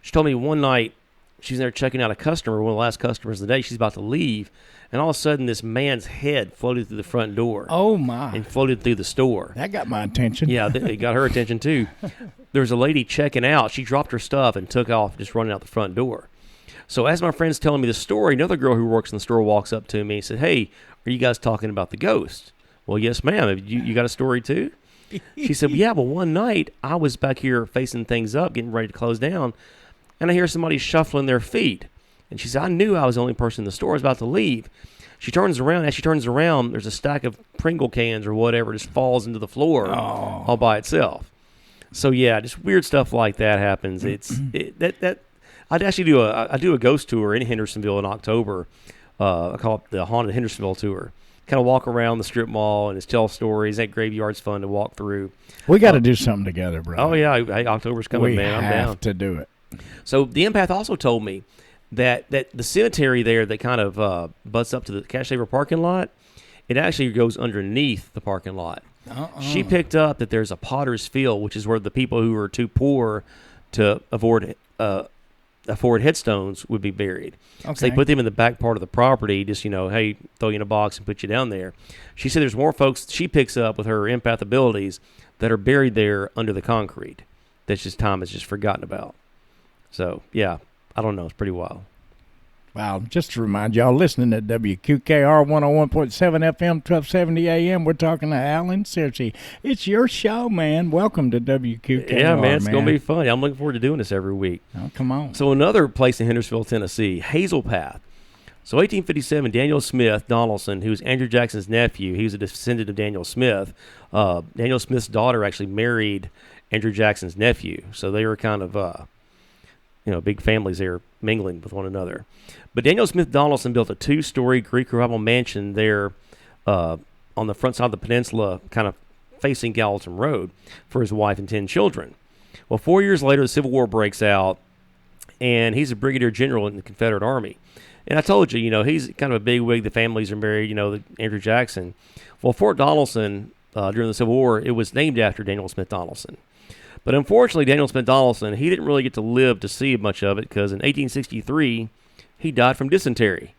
She told me one night she was there checking out a customer, one of the last customers of the day. She's about to leave. And all of a sudden, this man's head floated through the front door. Oh, my. And floated through the store. That got my attention. Yeah, it got her attention, too. There was a lady checking out. She dropped her stuff and took off, just running out the front door. So as my friend's telling me the story, another girl who works in the store walks up to me and said, hey, are you guys talking about the ghost? Well, yes, ma'am. You got a story, too? She said, yeah, well, one night I was back here facing things up, getting ready to close down, and I hear somebody shuffling their feet. And she said, I knew I was the only person in the store. I was about to leave. She turns around. As she turns around, there's a stack of Pringle cans or whatever just falls into the floor all by itself. So, yeah, just weird stuff like that happens. I'd actually do a ghost tour in Hendersonville in October. I call it the Haunted Hendersonville Tour. Kind of walk around the strip mall and just tell stories. That graveyard's fun to walk through. We got to do something together, bro. Oh, yeah. Hey, October's coming, man. I'm down. We have to do it. So the empath also told me that the cemetery there that kind of butts up to the Cash Saver parking lot, it actually goes underneath the parking lot. She picked up that there's a potter's field, which is where the people who are too poor to afford headstones would be buried. Okay. So they put them in the back part of the property, just, hey, throw you in a box and put you down there. She said there's more folks she picks up with her empath abilities that are buried there under the concrete. That's just time is just forgotten about. So, yeah, I don't know. It's pretty wild. Wow, just to remind y'all, listening to WQKR 101.7 FM, 1270 AM, we're talking to Alan Searcy. It's your show, man. Welcome to WQKR, Yeah, man, it's going to be fun. I'm looking forward to doing this every week. Oh, come on. So another place in Hendersonville, Tennessee, Hazel Path. So 1857, Daniel Smith Donaldson, who was Andrew Jackson's nephew, he was a descendant of Daniel Smith. Daniel Smith's daughter actually married Andrew Jackson's nephew. So they were kind of, big families there mingling with one another. But Daniel Smith Donaldson built a 2-story Greek revival mansion there on the front side of the peninsula, kind of facing Gallatin Road, for his wife and 10 children. Well, 4 years later, the Civil War breaks out, and he's a brigadier general in the Confederate Army. And I told you, he's kind of a big wig. The families are married, Andrew Jackson. Well, Fort Donelson, during the Civil War, it was named after Daniel Smith Donaldson. But unfortunately, Daniel Smith Donaldson, he didn't really get to live to see much of it because in 1863, he died from dysentery.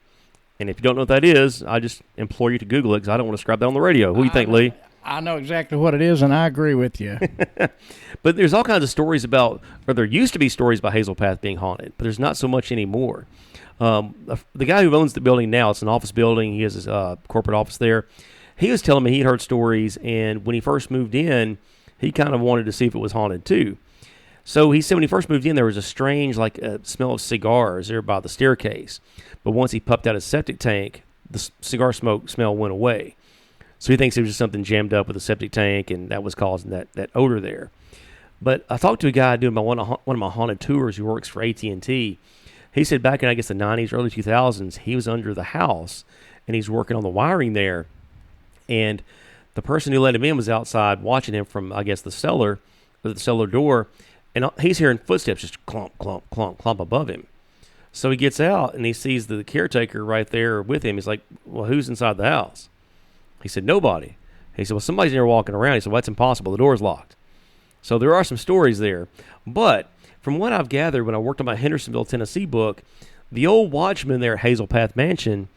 And if you don't know what that is, I just implore you to Google it because I don't want to describe that on the radio. What do you think, Lee? I know exactly what it is, and I agree with you. But there's all kinds of stories about, or there used to be stories about Hazel Path being haunted, but there's not so much anymore. The guy who owns the building now, it's an office building. He has his corporate office there. He was telling me he'd heard stories, and when he first moved in, he kind of wanted to see if it was haunted too. So he said when he first moved in, there was a strange, smell of cigars there by the staircase. But once he pumped out his septic tank, the cigar smoke smell went away. So he thinks it was just something jammed up with the septic tank, and that was causing that odor there. But I talked to a guy doing one of my haunted tours who works for AT&T. He said back in, I guess, the 90s, early 2000s, he was under the house, and he's working on the wiring there. And the person who let him in was outside watching him from, I guess, the cellar door, and he's hearing footsteps just clomp, clomp, clomp, clomp above him. So he gets out, and he sees the caretaker right there with him. He's like, well, who's inside the house? He said, nobody. He said, well, somebody's in there walking around. He said, well, that's impossible. The door's locked. So there are some stories there. But from what I've gathered when I worked on my Hendersonville, Tennessee book, the old watchman there at Hazel Path Mansion,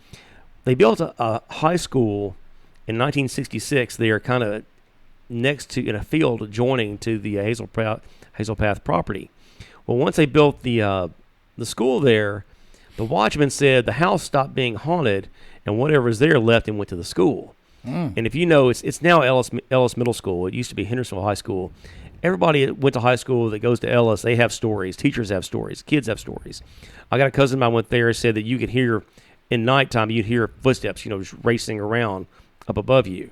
they built a high school in 1966. They are kind of next to, in a field adjoining to the Hazel Path property. Well, once they built the school there, the watchman said the house stopped being haunted, and whatever was there left and went to the school. And if you know, it's now Ellis Middle School. It used to be Hendersonville High School. Everybody that went to high school that goes to Ellis, they have stories. Teachers have stories. Kids have stories. I got a cousin of mine went there and said that you could hear, in nighttime, you'd hear footsteps, just racing around up above you.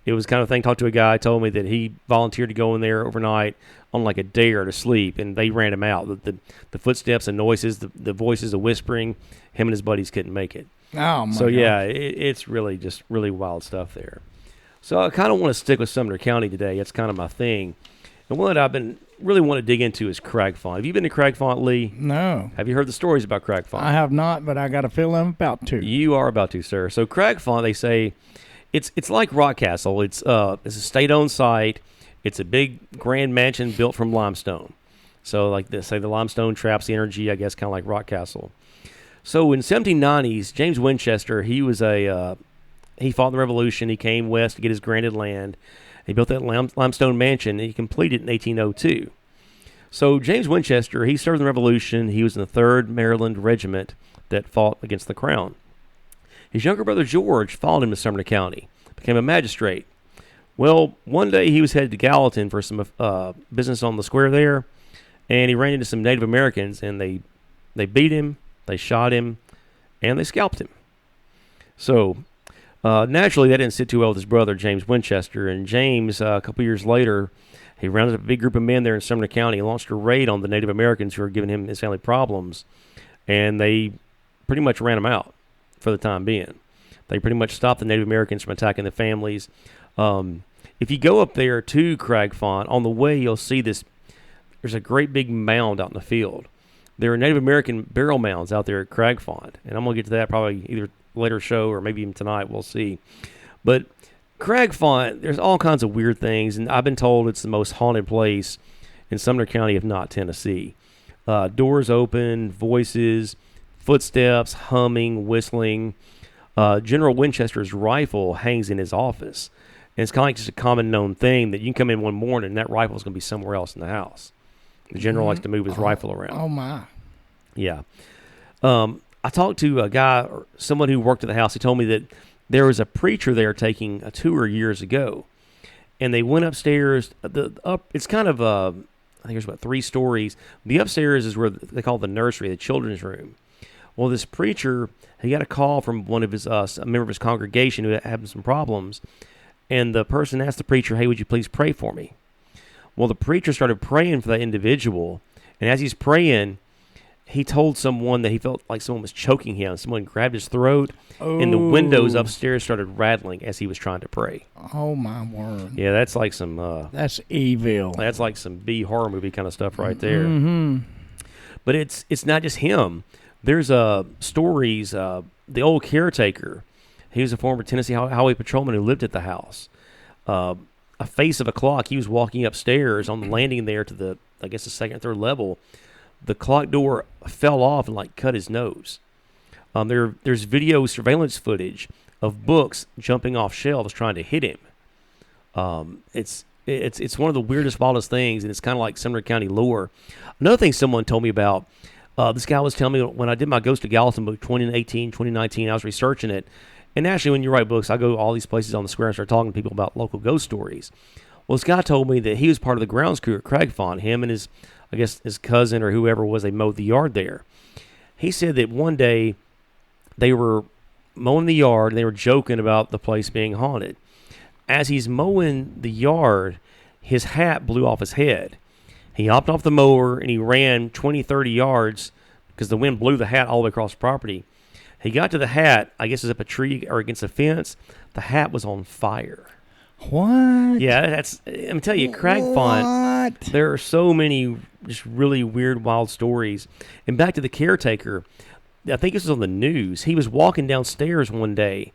It was kind of thing. Talked to a guy, told me that he volunteered to go in there overnight on like a dare to sleep, and they ran him out. The footsteps and noises, the voices, the whispering, him and his buddies couldn't make it. Oh, my So, God. yeah, it's really just really wild stuff there. So I kind of want to stick with Sumner County today. It's kind of my thing. And one that I've been really want to dig into is Cragfont. Have you been to Cragfont, Lee? No. Have you heard the stories about Cragfont? I have not, but I got a feeling I'm about to. You are about to, sir. So Cragfont, they say, it's like Rock Castle. It's a state-owned site. It's a big grand mansion built from limestone. So like they say, the limestone traps the energy, I guess, kind of like Rock Castle. So in 1790s, James Winchester, he fought in the Revolution. He came west to get his granted land. He built that limestone mansion, and he completed it in 1802. So James Winchester, he served in the Revolution. He was in the 3rd Maryland Regiment that fought against the Crown. His younger brother George followed him to Sumner County, became a magistrate. Well, one day he was headed to Gallatin for some business on the square there, and he ran into some Native Americans, and they beat him, they shot him, and they scalped him. So naturally, that didn't sit too well with his brother, James Winchester. And James, a couple years later, he rounded up a big group of men there in Sumner County and launched a raid on the Native Americans who were giving him and his family problems. And they pretty much ran him out for the time being. They pretty much stopped the Native Americans from attacking the families. If you go up there to Cragfont, on the way you'll see this. There's a great big mound out in the field. There are Native American burial mounds out there at Cragfont. And I'm going to get to that probably either later show or maybe even tonight. We'll see. But Cragfont, there's all kinds of weird things, and I've been told it's the most haunted place in Sumner County, if not Tennessee. Doors open, voices, footsteps, humming, whistling. General Winchester's rifle hangs in his office. And it's kind of like just a common known thing that you can come in one morning and that rifle is going to be somewhere else in the house. The general likes to move his rifle around. Oh, my. Yeah. I talked to a guy, or someone who worked at the house. He told me that there was a preacher there taking a tour years ago, and they went upstairs. It's kind of I think there's about 3 stories. The upstairs is where they call the nursery, the children's room. Well, this preacher, he got a call from one of his a member of his congregation who had having some problems, and the person asked the preacher, "Hey, would you please pray for me?" Well, the preacher started praying for that individual, and as he's praying, he told someone that he felt like someone was choking him. Someone grabbed his throat, and the windows upstairs started rattling as he was trying to pray. Oh, my word. Yeah, that's like some... that's evil. That's like some B horror movie kind of stuff right there. Mm-hmm. But it's not just him. There's stories. The old caretaker, he was a former Tennessee Highway patrolman who lived at the house. A face of a clock. He was walking upstairs on the landing there to the, I guess, the second or third level. The clock door fell off and like cut his nose. There's video surveillance footage of books jumping off shelves trying to hit him. It's one of the weirdest, wildest things, and it's kind of like Sumner County lore. Another thing someone told me about, this guy was telling me when I did my Ghost of Gallatin book 2018, 2019, I was researching it. And actually, when you write books, I go to all these places on the square and start talking to people about local ghost stories. Well, this guy told me that he was part of the grounds crew at Cragfont. Him and his cousin or whoever was, they mowed the yard there. He said that one day they were mowing the yard and they were joking about the place being haunted. As he's mowing the yard, his hat blew off his head. He hopped off the mower and he ran 20, 30 yards because the wind blew the hat all the way across the property. He got to the hat, I guess it was up a tree or against a fence. The hat was on fire. What? Yeah, I'm telling you, Cragfont, there are so many just really weird, wild stories. And back to the caretaker, I think this was on the news. He was walking downstairs one day,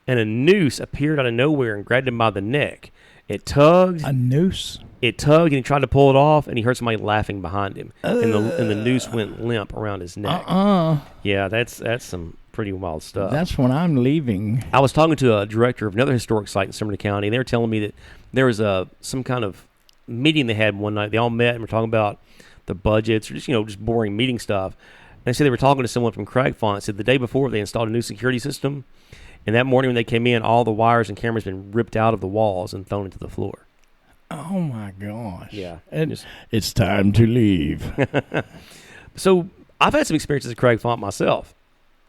and a noose appeared out of nowhere and grabbed him by the neck. It tugged. A noose? It tugged, and he tried to pull it off, and he heard somebody laughing behind him. And the noose went limp around his neck. Yeah, that's some pretty wild stuff. That's when I'm leaving. I was talking to a director of another historic site in Sumner County, and they were telling me that there was some kind of meeting they had one night. They all met and were talking about the budgets or just boring meeting stuff. And they said they were talking to someone from Cragfont. Said the day before they installed a new security system, and that morning when they came in, all the wires and cameras had been ripped out of the walls and thrown into the floor. Oh my gosh! Yeah, it's time to leave. So I've had some experiences at Cragfont myself.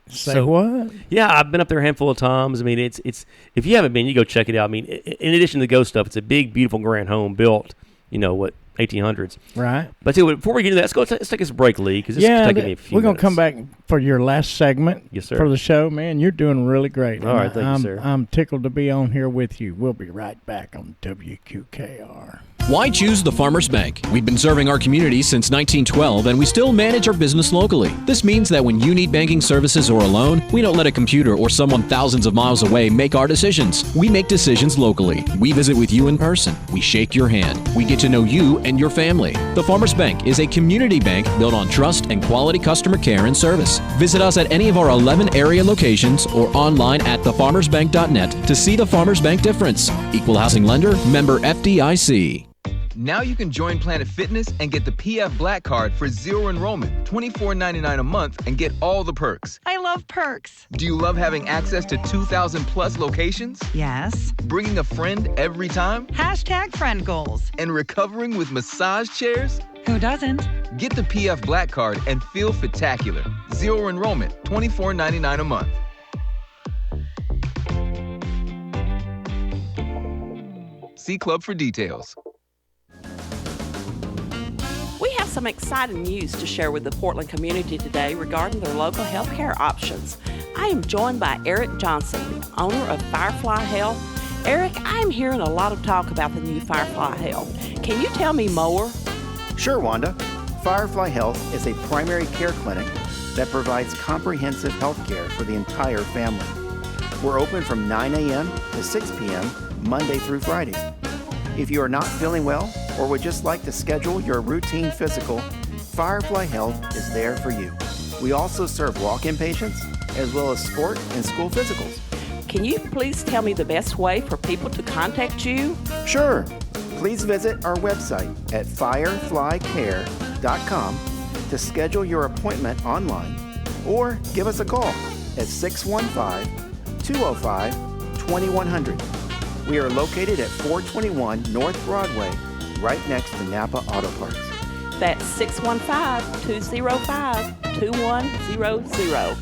Say what? Yeah, I've been up there a handful of times. I mean, it's if you haven't been, you go check it out. I mean, in addition to the ghost stuff, it's a big, beautiful grand home built, 1800s. Right. But before we get into that, let's take us a break, Lee, because this is taking me a few we're going minutes. to come back for your last segment. Yes, sir. For the show. Man, you're doing really great. All right, thank you, sir. I'm tickled to be on here with you. We'll be right back on WQKR. Why choose the Farmers Bank? We've been serving our community since 1912, and we still manage our business locally. This means that when you need banking services or a loan, we don't let a computer or someone thousands of miles away make our decisions. We make decisions locally. We visit with you in person. We shake your hand. We get to know you and your family. The Farmers Bank is a community bank built on trust and quality customer care and service. Visit us at any of our 11 area locations or online at thefarmersbank.net to see the Farmers Bank difference. Equal housing lender, member FDIC. Now you can join Planet Fitness and get the PF Black Card for zero enrollment, $24.99 a month, and get all the perks. I love perks. Do you love having access to 2,000 plus locations? Yes. Bringing a friend every time? # friend goals. And recovering with massage chairs? Who doesn't? Get the PF Black Card and feel spectacular. Zero enrollment, $24.99 a month. See Club for details. We have some exciting news to share with the Portland community today regarding their local health care options. I am joined by Eric Johnson, owner of Firefly Health. Eric, I'm hearing a lot of talk about the new Firefly Health. Can you tell me more? Sure, Wanda. Firefly Health is a primary care clinic that provides comprehensive health care for the entire family. We're open from 9 a.m. to 6 p.m. Monday through Friday. If you are not feeling well or would just like to schedule your routine physical, Firefly Health is there for you. We also serve walk-in patients as well as sport and school physicals. Can you please tell me the best way for people to contact you? Sure. Please visit our website at fireflycare.com to schedule your appointment online or give us a call at 615-205-2100. We are located at 421 North Broadway, right next to Napa Auto Parts. That's 615-205-2100.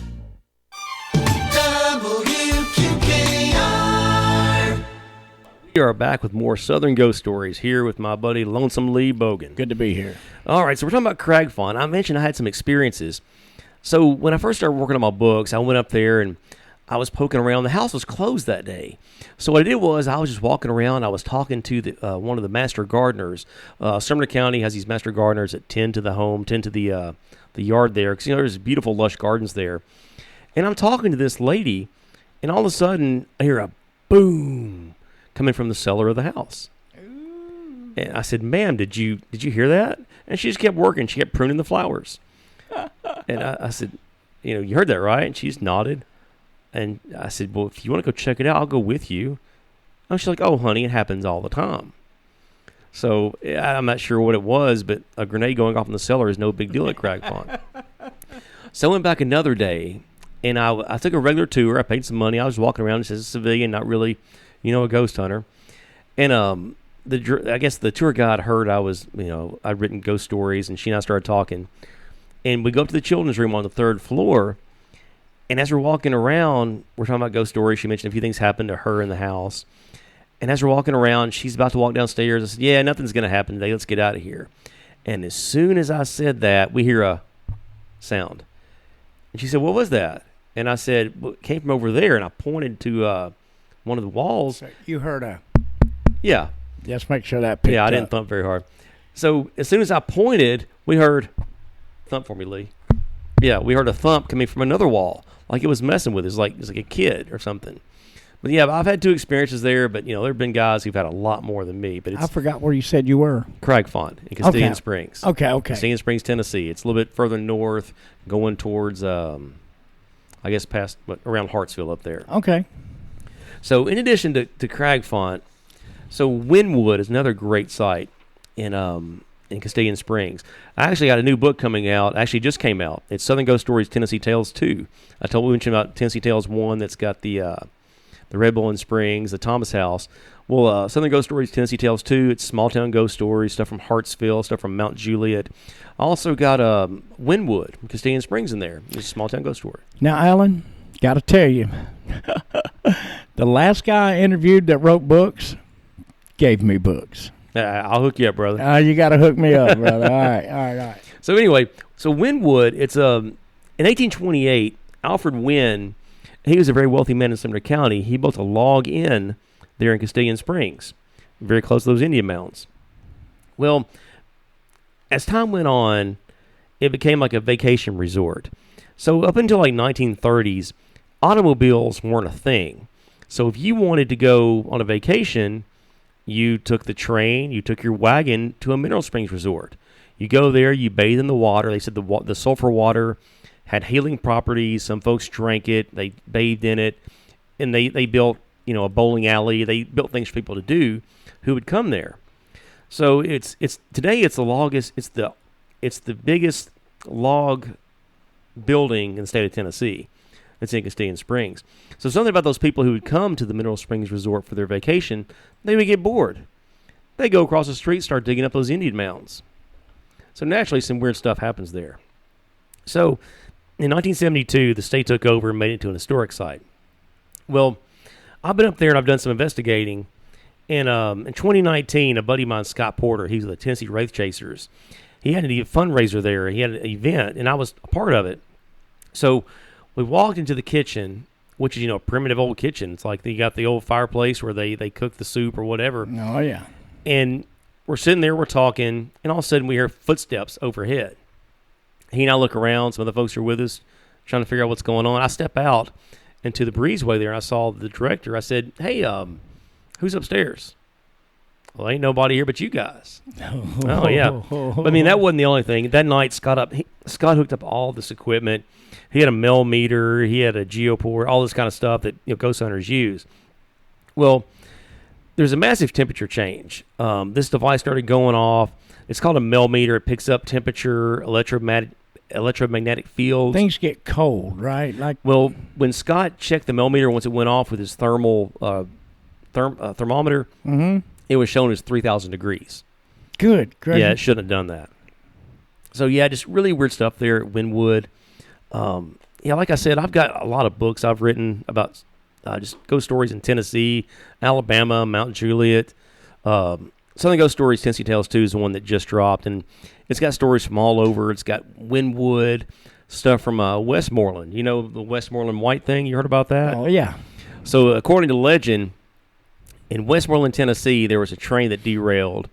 We are back with more Southern Ghost Stories here with my buddy Lonesome Lee Bogan. Good to be here. All right, so we're talking about Cragfont. I mentioned I had some experiences. So when I first started working on my books, I went up there and I was poking around. The house was closed that day. So what I did was I was just walking around. I was talking to one of the master gardeners. Sumner County has these master gardeners that tend to the home, tend to the yard there. Because, there's beautiful, lush gardens there. And I'm talking to this lady, and all of a sudden I hear a boom coming from the cellar of the house. Ooh. And I said, "Ma'am, did you hear that?" And she just kept working. She kept pruning the flowers. And I said, "You heard that, right?" And she just nodded. And I said, "Well, if you want to go check it out, I'll go with you." And she's like, "Oh, honey, it happens all the time." So I'm not sure what it was, but a grenade going off in the cellar is no big deal at Cragfont. So I went back another day, and I took a regular tour. I paid some money. I was walking around as a civilian, not really, a ghost hunter. And I guess the tour guide heard I'd written ghost stories, and she and I started talking. And we go up to the children's room on the 3rd floor. And as we're walking around, we're talking about ghost stories. She mentioned a few things happened to her in the house. And as we're walking around, she's about to walk downstairs. I said, "Yeah, nothing's going to happen today. Let's get out of here." And as soon as I said that, we hear a sound. And she said, "What was that?" And I said, "Well, it came from over there." And I pointed to one of the walls. So you heard a... Yeah. Just make sure that picked Yeah, I didn't up. thump very hard. So as soon as I pointed, we heard... Thump for me, Lee. Yeah, we heard a thump coming from another wall. Like it was messing with us, like a kid or something. But yeah, I've had 2 experiences there, but there have been guys who've had a lot more than me. But I forgot where you said you were. Cragfont in Castalian Springs. Okay. Castalian Springs, Tennessee. It's a little bit further north, going towards, I guess, past around Hartsville up there. Okay. So in addition to Cragfont, so Wynnewood is another great site in Castalian Springs. I actually got a new book coming out. Actually, just came out. It's Southern Ghost Stories, Tennessee Tales 2. We mentioned about Tennessee Tales 1 that's got the Red Bull in Springs, the Thomas House. Well, Southern Ghost Stories, Tennessee Tales 2, it's small town ghost stories, stuff from Hartsville, stuff from Mount Juliet. I also got Wynnewood, Castalian Springs in there. It's a small town ghost story. Now, Alan, got to tell you, the last guy I interviewed that wrote books gave me books. I'll hook you up, brother. You got to hook me up, brother. All right. So anyway, Wynnewood, it's in 1828, Alfred Wynne, he was a very wealthy man in Sumner County. He built a log inn there in Castalian Springs, very close to those Indian mountains. Well, as time went on, it became like a vacation resort. So up until like 1930s, automobiles weren't a thing. So if you wanted to go on a vacation, you took the train, you took your wagon to a mineral springs resort. You go there, you bathe in the water. They said the sulfur water had healing properties. Some folks drank it, they bathed in it, and they built a bowling alley. They built things for people to do who would come there. So today it's the biggest log building in the state of Tennessee. It's in Castalian Springs. So something about those people who would come to the Mineral Springs Resort for their vacation, they would get bored. They go across the street, start digging up those Indian mounds. So naturally, some weird stuff happens there. So in 1972, the state took over and made it into an historic site. Well, I've been up there and I've done some investigating. And in 2019, a buddy of mine, Scott Porter, he's with the Tennessee Wraith Chasers. He had a fundraiser there. He had an event, and I was a part of it. So we walked into the kitchen, which is, a primitive old kitchen. It's like you got the old fireplace where they cook the soup or whatever. Oh, yeah. And we're sitting there, we're talking, and all of a sudden we hear footsteps overhead. He and I look around. Some of the folks are with us, trying to figure out what's going on. I step out into the breezeway there, and I saw the director. I said, "Hey, who's upstairs?" "Well, ain't nobody here but you guys." Oh, yeah. But, I mean, that wasn't the only thing. That night, Scott hooked up all this equipment. He had a mel meter. He had a geopore, all this kind of stuff that ghost hunters use. Well, there's a massive temperature change. This device started going off. It's called a mel meter. It picks up temperature, electromagnetic fields. Things get cold, right? Like, well, when Scott checked the millimeter once it went off with his thermometer, it was shown as 3,000 degrees. Good, great. Yeah, it shouldn't have done that. So, yeah, just really weird stuff there at Wynnewood. Yeah, like I said, I've got a lot of books I've written about just ghost stories in Tennessee, Alabama, Mount Juliet. Southern Ghost Stories, Tennessee Tales 2 is the one that just dropped, and it's got stories from all over. It's got Wynnewood, stuff from Westmoreland. You know the Westmoreland White thing? You heard about that? Oh, yeah. So, according to legend, in Westmoreland, Tennessee, there was a train that derailed,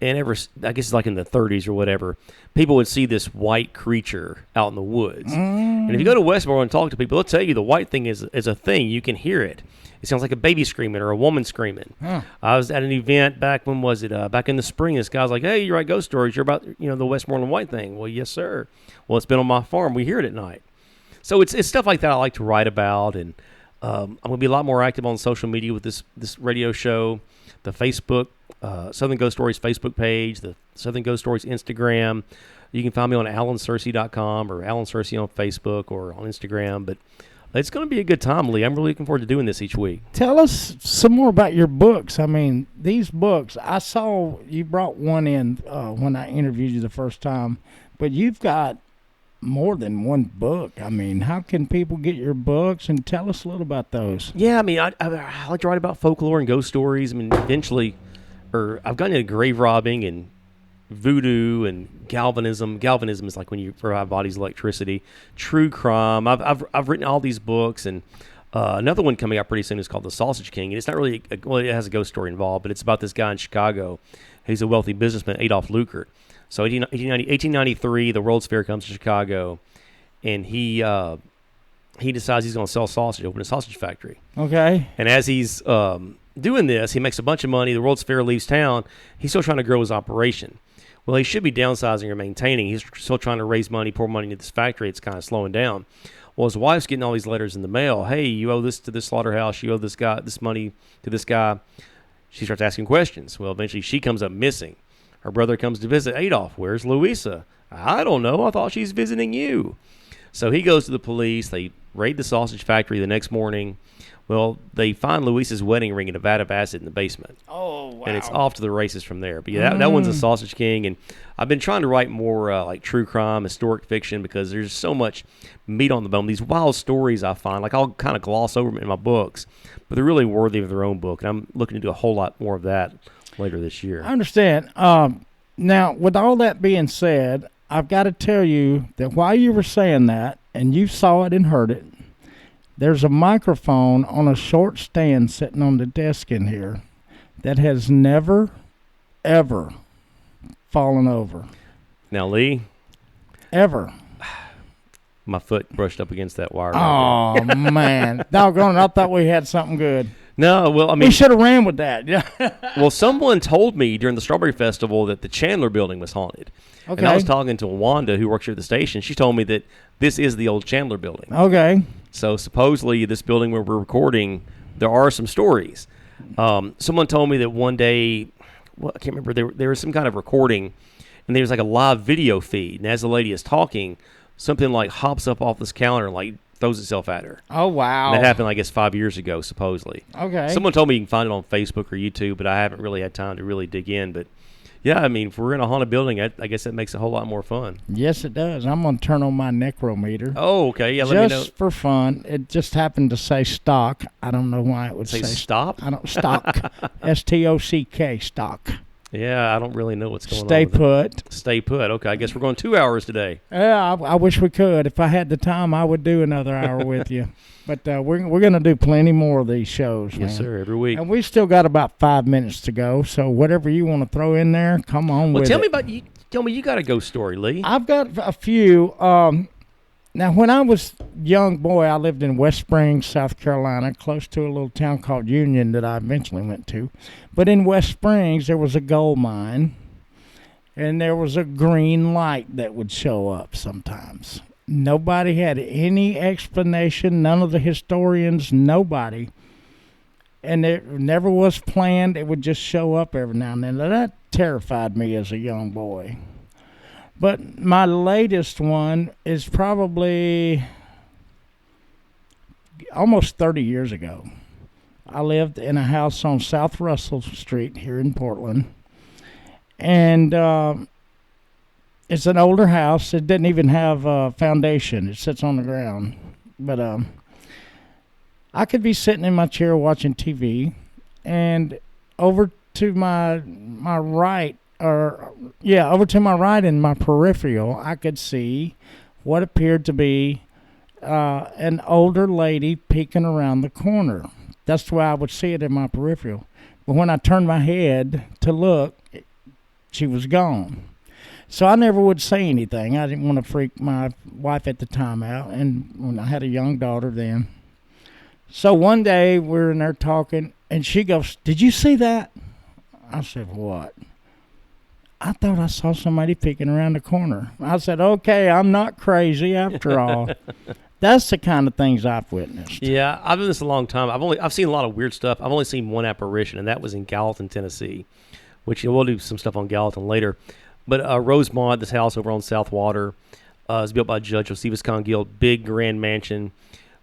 and I guess it's like in the 30s or whatever, people would see this white creature out in the woods. And if you go to Westmoreland and talk to people, they'll tell you the white thing is a thing. You can hear it. It sounds like a baby screaming or a woman screaming. Huh. I was at an event back, when was it? Back in the spring. This guy's like, hey, you write ghost stories. You're about, the Westmoreland White thing. Well, yes, sir. Well, it's been on my farm. We hear it at night. So it's stuff like that I like to write about. And I'm going to be a lot more active on social media with this radio show, the Facebook, Southern Ghost Stories Facebook page, the Southern Ghost Stories Instagram. You can find me on alancersey.com or Alan Cersey on Facebook or on Instagram. But it's going to be a good time, Lee. I'm really looking forward to doing this each week. Tell us some more about your books. I mean, these books, I saw you brought one in when I interviewed you the first time, but you've got more than one book. I mean, how can people get your books, and tell us a little about those? Yeah, I mean, I like to write about folklore and ghost stories. I mean, eventually, I've gotten into grave robbing and voodoo and galvanism. Galvanism is like when you provide bodies electricity. True crime. I've written all these books, and another one coming out pretty soon is called The Sausage King. And it's not really it has a ghost story involved, but it's about this guy in Chicago. He's a wealthy businessman, Adolf Lukert. So 1893, the World's Fair comes to Chicago, and he decides he's going to sell sausage, open a sausage factory. Okay. And as he's doing this, he makes a bunch of money. The World's Fair leaves town. He's still trying to grow his operation. Well, he should be downsizing or maintaining. He's still trying to raise money, pour money into this factory. It's kind of slowing down. Well, his wife's getting all these letters in the mail. Hey, you owe this to this slaughterhouse. You owe this guy this money to this guy. She starts asking questions. Well, eventually she comes up missing. Her brother comes to visit Adolf. Where's Louisa? I don't know. I thought she's visiting you. So he goes to the police. They raid the sausage factory the next morning. Well, they find Louisa's wedding ring in a vat of acid in the basement. Oh, wow. And it's off to the races from there. But yeah, that one's a Sausage King. And I've been trying to write more like true crime, historic fiction, because there's so much meat on the bone. These wild stories I find, like I'll kind of gloss over them in my books, but they're really worthy of their own book. And I'm looking to do a whole lot more of that later this year. I understand. Now, with all that being said, I've got to tell you that while you were saying that, and you saw it and heard it, there's a microphone on a short stand sitting on the desk in here that has never, ever fallen over. Now, Lee? Ever. My foot brushed up against that wire. Oh, right man. Doggone it, I thought we had something good. No, well, I mean... We should have ran with that. Well, someone told me during the Strawberry Festival that the Chandler building was haunted. Okay. And I was talking to Wanda, who works here at the station. She told me that this is the old Chandler building. Okay. So supposedly this building where we're recording, there are some stories. Someone told me that one day, well, I can't remember, there was some kind of recording, and there was like a live video feed. And as the lady is talking, something like hops up off this counter and like throws itself at her. Oh, wow. And that happened, I guess, 5 years ago, supposedly. Okay. Someone told me you can find it on Facebook or YouTube, but I haven't really had time to really dig in. But yeah, I mean, if we're in a haunted building, I guess that makes it a whole lot more fun. Yes, it does. I'm going to turn on my necrometer. Oh, okay. Yeah, let me know. Just for fun. It just happened to say stock. I don't know why it would say stop. I don't stock. STOCK stock. Yeah, I don't really know what's going on. Stay put. Stay put. Okay, I guess we're going 2 hours today. Yeah, I wish we could. If I had the time, I would do another hour with you. But we're going to do plenty more of these shows, man. Yes, sir, every week. And we still got about 5 minutes to go, so whatever you want to throw in there, come on with it. Tell me you got a ghost story, Lee. I've got a few. Now, when I was a young boy, I lived in West Springs, South Carolina, close to a little town called Union that I eventually went to. But in West Springs, there was a gold mine, and there was a green light that would show up sometimes. Nobody had any explanation, none of the historians, nobody. And it never was planned. It would just show up every now and then. Now, that terrified me as a young boy. But my latest one is probably almost 30 years ago. I lived in a house on South Russell Street here in Portland. And it's an older house. It didn't even have a foundation. It sits on the ground. But I could be sitting in my chair watching TV, and over to my right, over to my right in my peripheral, I could see what appeared to be an older lady peeking around the corner. That's the way I would see it in my peripheral. But when I turned my head to look, she was gone. So I never would say anything. I didn't want to freak my wife at the time out, and when I had a young daughter then. So one day we're in there talking, and she goes, "Did you see that?" I said, "What?" "I thought I saw somebody peeking around the corner." I said, "Okay, I'm not crazy after all." That's the kind of things I've witnessed. Yeah, I've been this a long time. I've seen a lot of weird stuff. I've only seen one apparition, and that was in Gallatin, Tennessee, which we'll do some stuff on Gallatin later. But Rosemont, this house over on South Water, is built by Judge Josephus Congill, big grand mansion.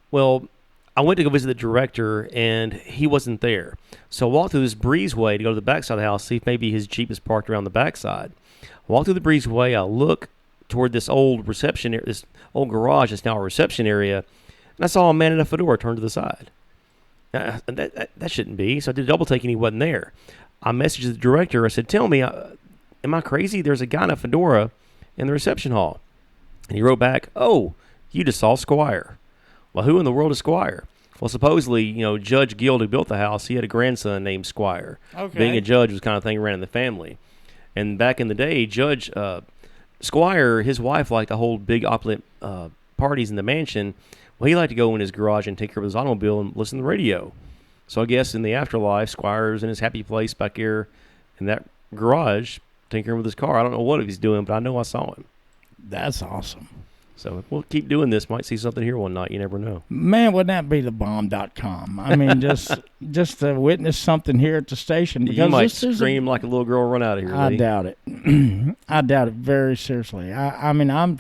Well, I went to go visit the director, and he wasn't there. So I walked through this breezeway to go to the backside of the house, see if maybe his Jeep is parked around the backside. I walked through the breezeway. I look toward this old reception area, this old garage that's now a reception area, and I saw a man in a fedora turned to the side. That shouldn't be. So I did a double take, and he wasn't there. I messaged the director. I said, "Tell me, am I crazy? There's a guy in a fedora in the reception hall." And he wrote back, "Oh, you just saw Squire." Well, who in the world is Squire? Well, supposedly, Judge Guild, who built the house, he had a grandson named Squire. Okay. Being a judge was kind of thing ran in the family. And back in the day, Judge Squire, his wife liked to hold big opulent parties in the mansion. Well, he liked to go in his garage and take care of his automobile and listen to the radio. So I guess in the afterlife, Squire's in his happy place back here in that garage, tinkering with his car. I don't know what he's doing, but I know I saw him. That's awesome. So we'll keep doing this. Might see something here one night. You never know. Man, wouldn't that be the bomb.com? I mean, just to witness something here at the station. You might scream like a little girl, run out of here. I doubt it. I doubt it very seriously. I mean, I'm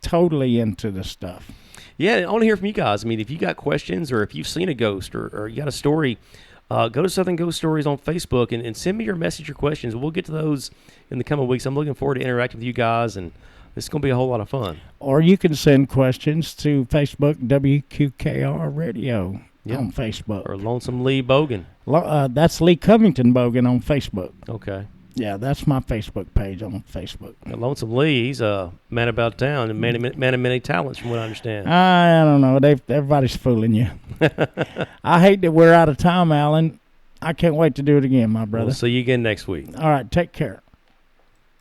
totally into this stuff. Yeah, I want to hear from you guys. I mean, if you got questions or if you've seen a ghost or you got a story, go to Southern Ghost Stories on Facebook and send me your message or questions. We'll get to those in the coming weeks. I'm looking forward to interacting with you guys, and it's going to be a whole lot of fun. Or you can send questions to Facebook, WQKR Radio on Facebook. Or Lonesome Lee Bogan. That's Lee Covington Bogan on Facebook. Okay. Yeah, that's my Facebook page on Facebook. Now, Lonesome Lee, he's a man about town and man of many talents, from what I understand. I don't know. Everybody's fooling you. I hate that we're out of time, Alan. I can't wait to do it again, my brother. We'll see you again next week. All right, take care.